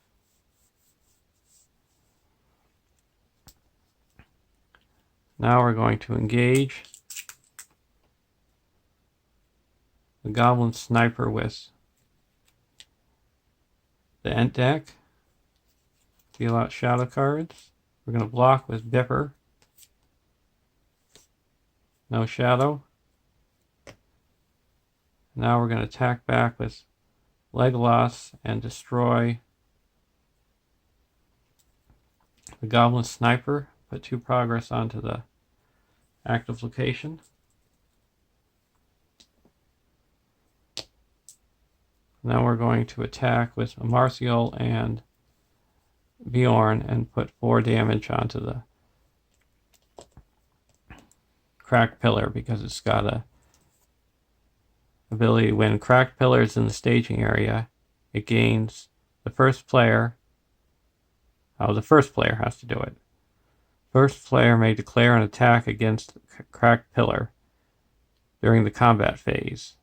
Now we're going to engage the Goblin Sniper with the Ent deck. Deal out shadow cards. We're going to block with Bipper. No shadow. Now we're going to attack back with Legolas and destroy the Goblin Sniper. Put 2 progress onto the active location. Now we're going to attack with Marcial and Bjorn and put 4 damage onto the cracked pillar because it's got a ability when cracked pillars in the staging area, it gains the first player has to do it. First player may declare an attack against Cracked Pillar during the combat phase,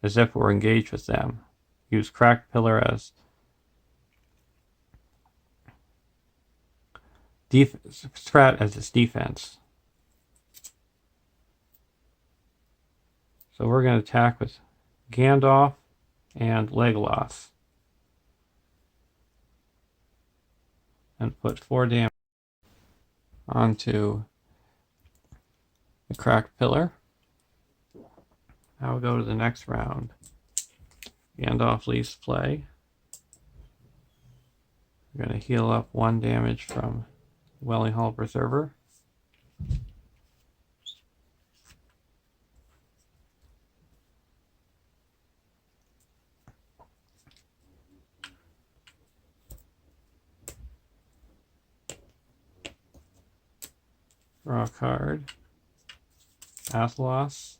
as if it were engaged with them. Use Cracked Pillar as threat as its defense. So we're going to attack with Gandalf and Legolas. And put 4 damage onto the Cracked Pillar. Now we'll go to the next round. Gandalf leaves play. We're going to heal up 1 damage from Welling Hall Preserver. Draw a card. Athlos.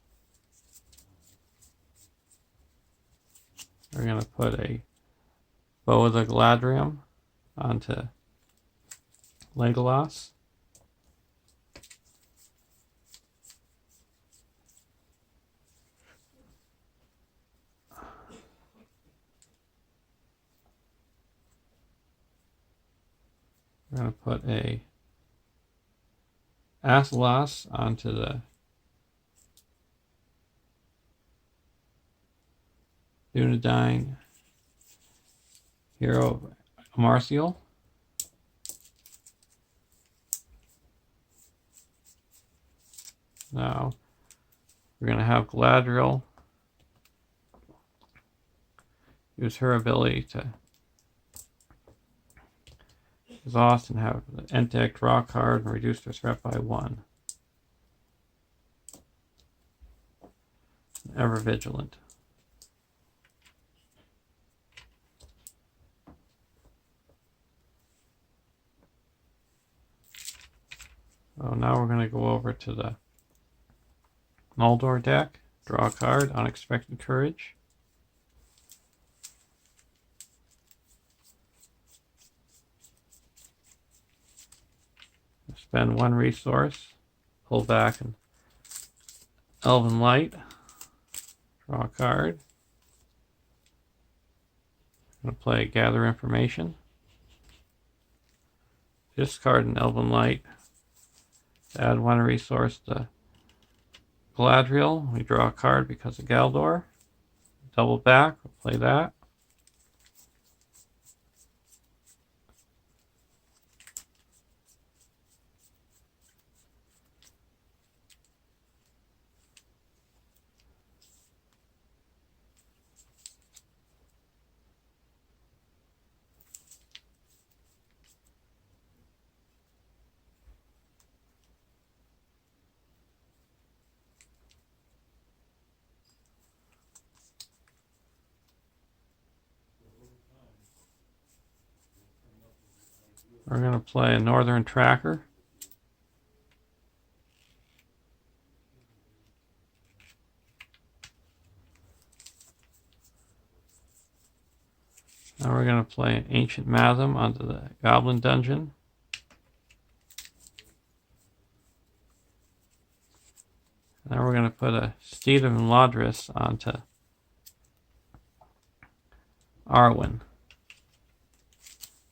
We're going to put a Bow of the Galadriel onto Legolas. We're going to put a Athlos onto the Dunedain Hero Martial. Now we're going to have Galadriel use her ability to exhaust and have the end deck draw a card and reduce their threat by 1. Ever vigilant. So now we're going to go over to the Noldor deck. Draw a card, Unexpected Courage. Spend 1 resource. Pull back an Elven Light. Draw a card. I'm going to play Gather Information. Discard an Elven Light. Add 1 resource to Galadriel. We draw a card because of Galdor. Double back. We'll play that. We're going to play a Northern Tracker. Now we're going to play an Ancient Mathem onto the Goblin Dungeon. Now we're going to put a Steed of Imladris onto Arwen.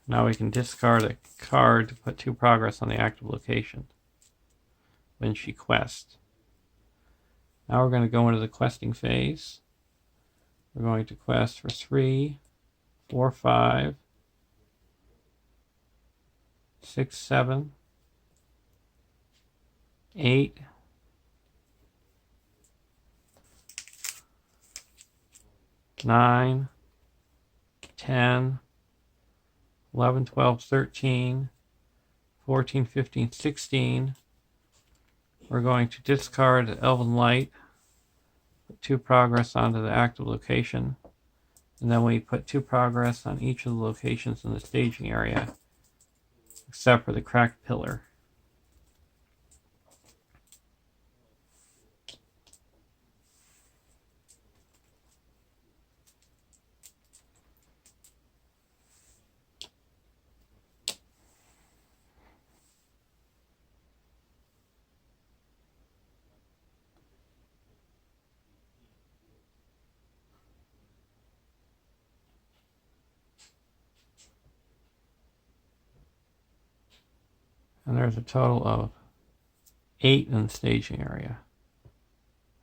Now we can discard a card to put 2 progress on the active location when she quests. Now we're going to go into the questing phase. We're going to quest for 3, 4, 5, 6, 7, 8, 9, 10, 11, 12, 13, 14, 15, 16. We're going to discard Elven Light, put 2 progress onto the active location, and then we put 2 progress on each of the locations in the staging area, except for the Cracked Pillar. And there's a total of 8 in the staging area.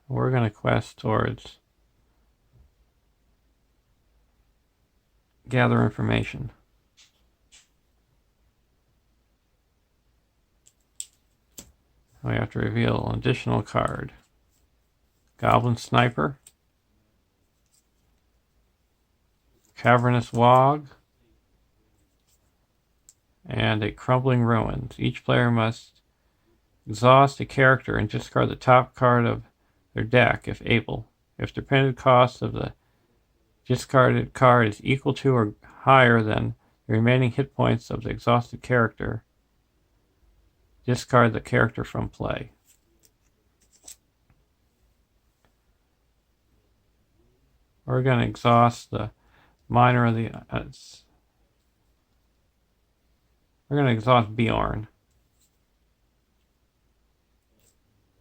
We're going to quest towards gather information. We have to reveal an additional card. Goblin Sniper, Cavernous Wog, and a Crumbling Ruins. Each player must exhaust a character and discard the top card of their deck if able. If the printed cost of the discarded card is equal to or higher than the remaining hit points of the exhausted character, discard the character from play. We're going to exhaust the minor of the... we're going to exhaust Bjorn.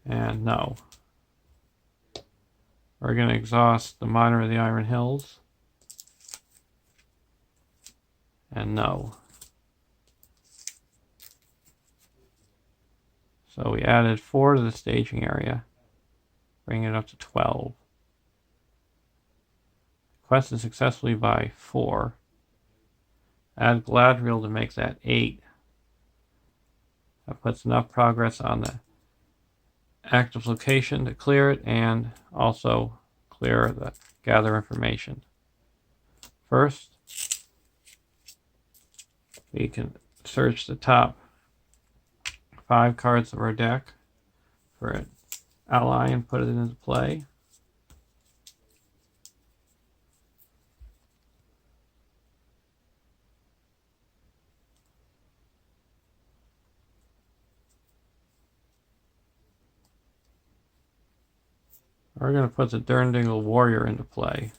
And no. We're going to exhaust the minor of the Iron Hills. And no. So we added 4 to the staging area, bringing it up to 12. Quest is successfully by 4. Add Gladriel to make that 8. That puts enough progress on the active location to clear it and also clear the gather information. First, we can search the top 5 cards of our deck for an ally and put it into play. We're going to put the Durndingle Warrior into play.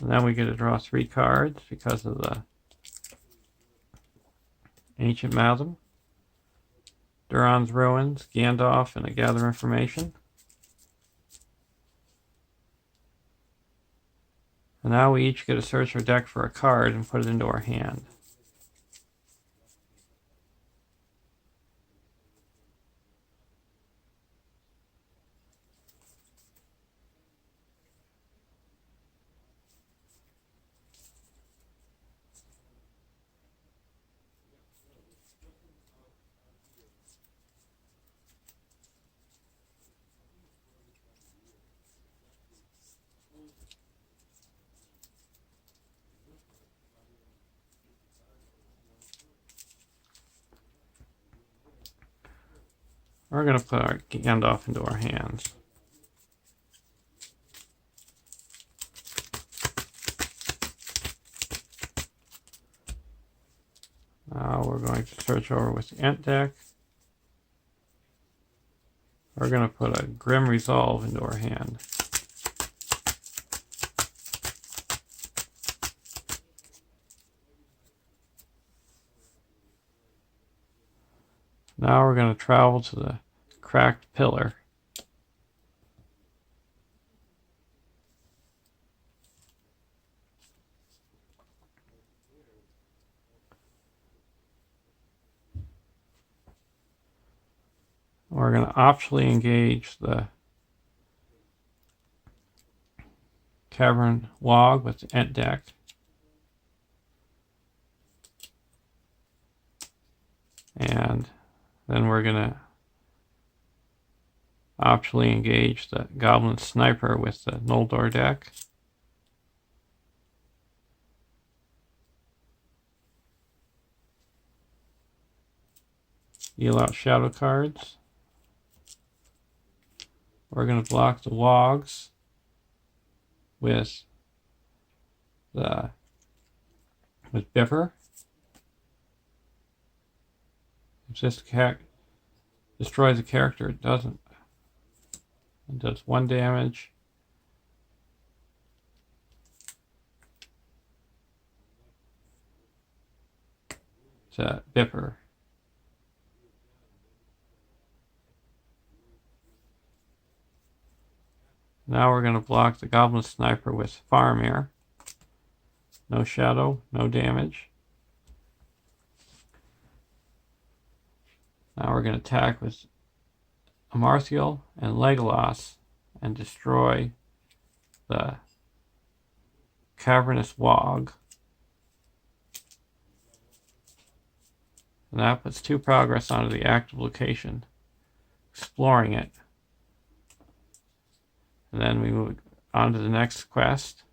And then we get to draw 3 cards because of the Ancient Mathem, Duran's Ruins, Gandalf, and a Gather Information. And now we each get to search our deck for a card and put it into our hand. We're going to put our Gandalf into our hands. Now we're going to search over with the Ent deck. We're going to put a Grim Resolve into our hand. Now we're going to travel to the Cracked Pillar. We're going to optionally engage the Cavern Wog with the Ent deck. And then we're going to optionally engage the Goblin Sniper with the Noldor deck. Deal out shadow cards. We're going to block the Wogs with Biffer. If this destroys a character, it doesn't. It does 1 damage. To Biffer. Now we're going to block the Goblin Sniper with Faramir. No shadow, no damage. Now we're going to attack with Amarthiel and Legolas and destroy the Cavernous Wog. And that puts 2 progress onto the active location, exploring it. And then we move on to the next quest,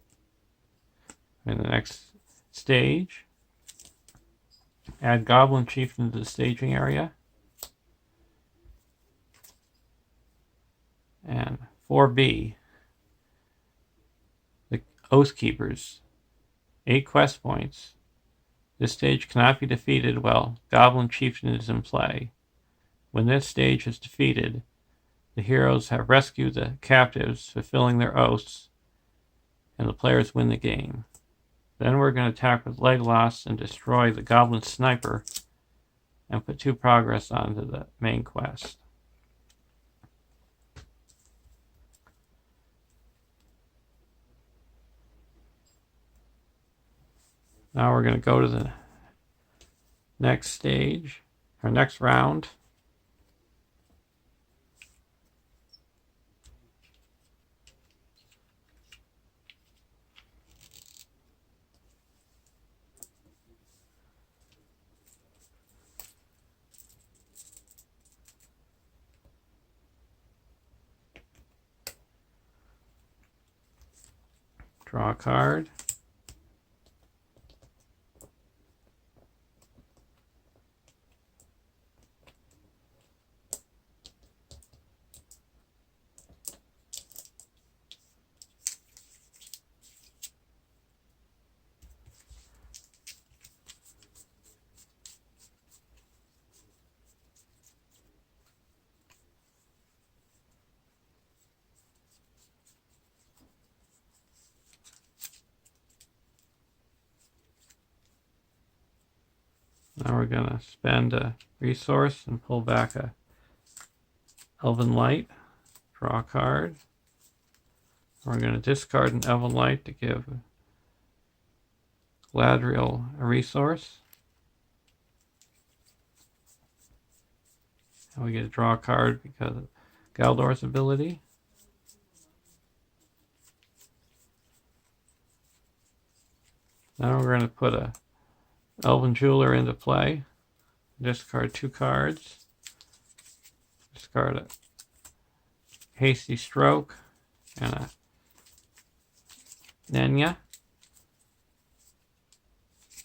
in the next stage. Add Goblin Chieftain to the staging area. And 4B, the Oath Keepers, 8 quest points. This stage cannot be defeated while Goblin Chieftain is in play. When this stage is defeated, the heroes have rescued the captives, fulfilling their oaths, and the players win the game. Then we're going to attack with Legolas and destroy the Goblin Sniper and put 2 progress onto the main quest. Now we're going to go to the next stage, or next round. Draw a card. Now we're going to spend a resource and pull back a Elven Light. Draw a card. We're going to discard an Elven Light to give Galadriel a resource. And we get to draw a card because of Galdor's ability. Now we're going to put a Elven Jeweler into play. Discard 2 cards. Discard a Hasty Stroke and a Nenya.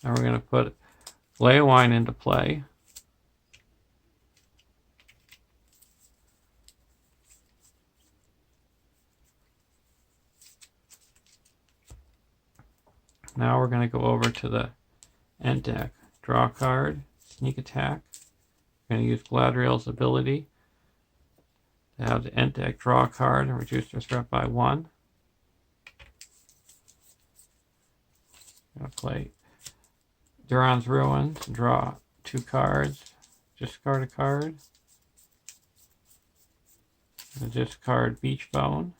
Now we're going to put Leowine into play. Now we're going to go over to the end deck. Draw a card, sneak attack. We're going to use Galadriel's ability to have the end deck draw a card and reduce their threat by 1. I'm going to play Duran's Ruins and draw 2 cards. Discard a card. And discard Beach Bone.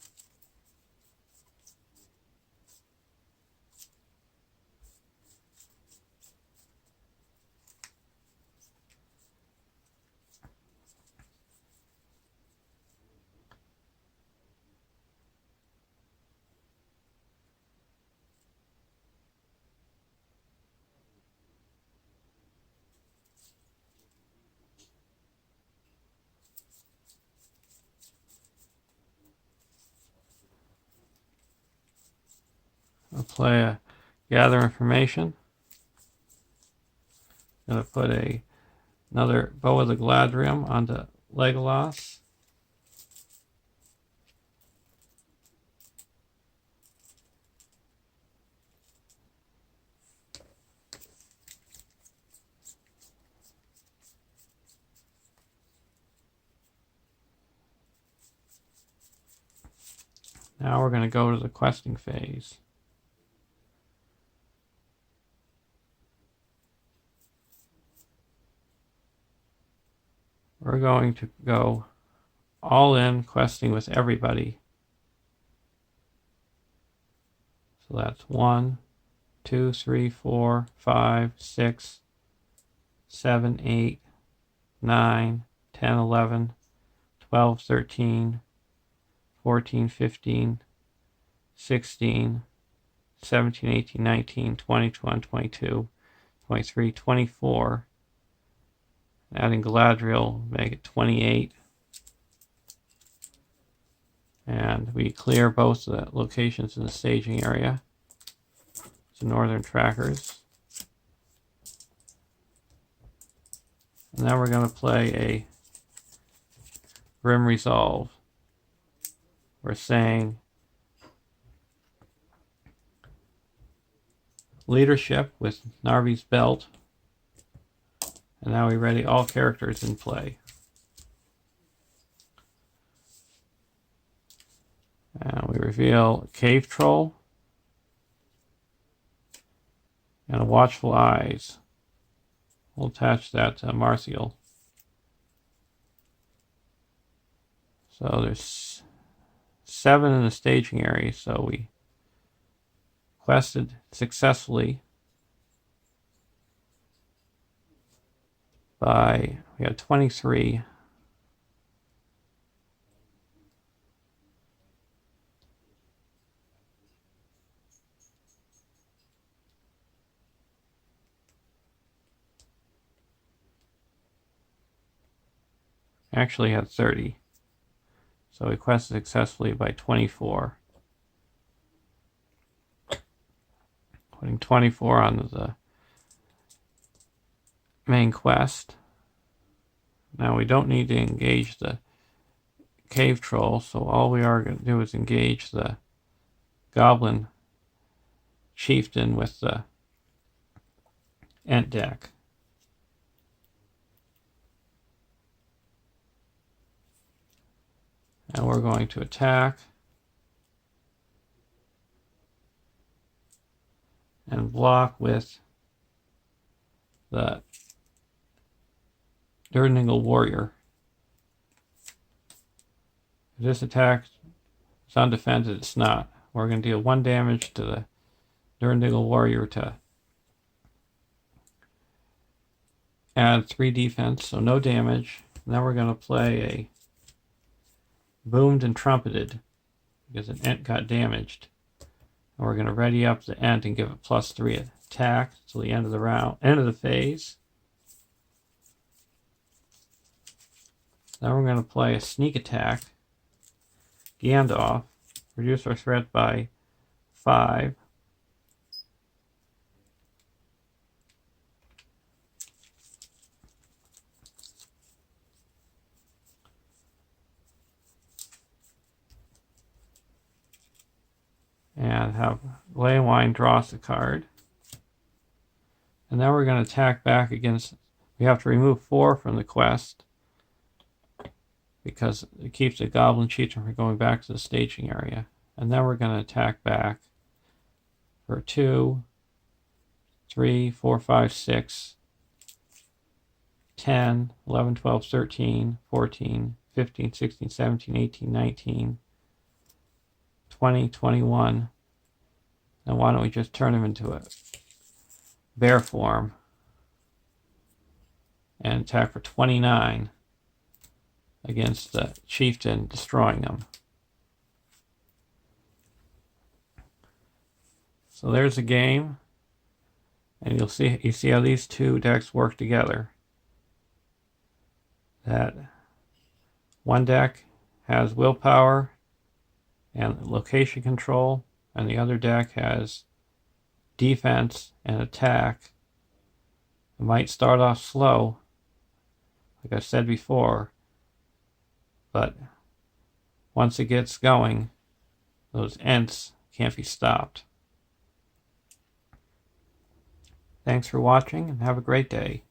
I'll play a Gather Information. I'm going to put another Bow of the Galadriel onto Legolas. Now we're going to go to the questing phase. We're going to go all in questing with everybody. So that's 1, 2, 3, 4, 5, 6, 7, 8, 9, 10, 11, 12, 13, 14, 15, 16, 17, 18, 19, 20, 21, 22, 23, 24. Adding Galadriel, make it 28. And we clear both the locations in the staging area. So northern trackers. And now we're going to play a Grim Resolve. We're saying leadership with Narvi's belt. And now we ready all characters in play. And we reveal Cave Troll and a Watchful Eyes. We'll attach that to Martial. So there's 7 in the staging area, so we quested successfully by, we got 23. Actually had 30. So we quested successfully by 24. Putting 24 on the main quest. Now we don't need to engage the Cave Troll, so all we are going to do is engage the Goblin Chieftain with the Ent deck. And we're going to attack and block with the Dirndingle Warrior. If this attack is undefended, it's not. We're going to deal 1 damage to the Dirndingle Warrior to add 3 defense, so no damage. Now we're going to play a Boomed and Trumpeted because an Ent got damaged. And we're going to ready up the Ent and give it +3 attack till the end of the round, end of the phase. Now we're going to play a Sneak Attack. Gandalf, reduce our threat by 5. And have Leywine draw us a card. And now we're going to attack back against, we have to remove 4 from the quest because it keeps the Goblin Chieftain from going back to the staging area. And then we're going to attack back for 2, 3, 4, 5, 6, 10, 11, 12, 13, 14, 15, 16, 17, 18, 19, 20, 21. Now why don't we just turn him into a bear form and attack for 29 against the chieftain, destroying him. So there's a game, and you see how these 2 decks work together. That one deck has willpower and location control, and the other deck has defense and attack. It might start off slow, like I said before, but once it gets going, those Ents can't be stopped. Thanks for watching and have a great day.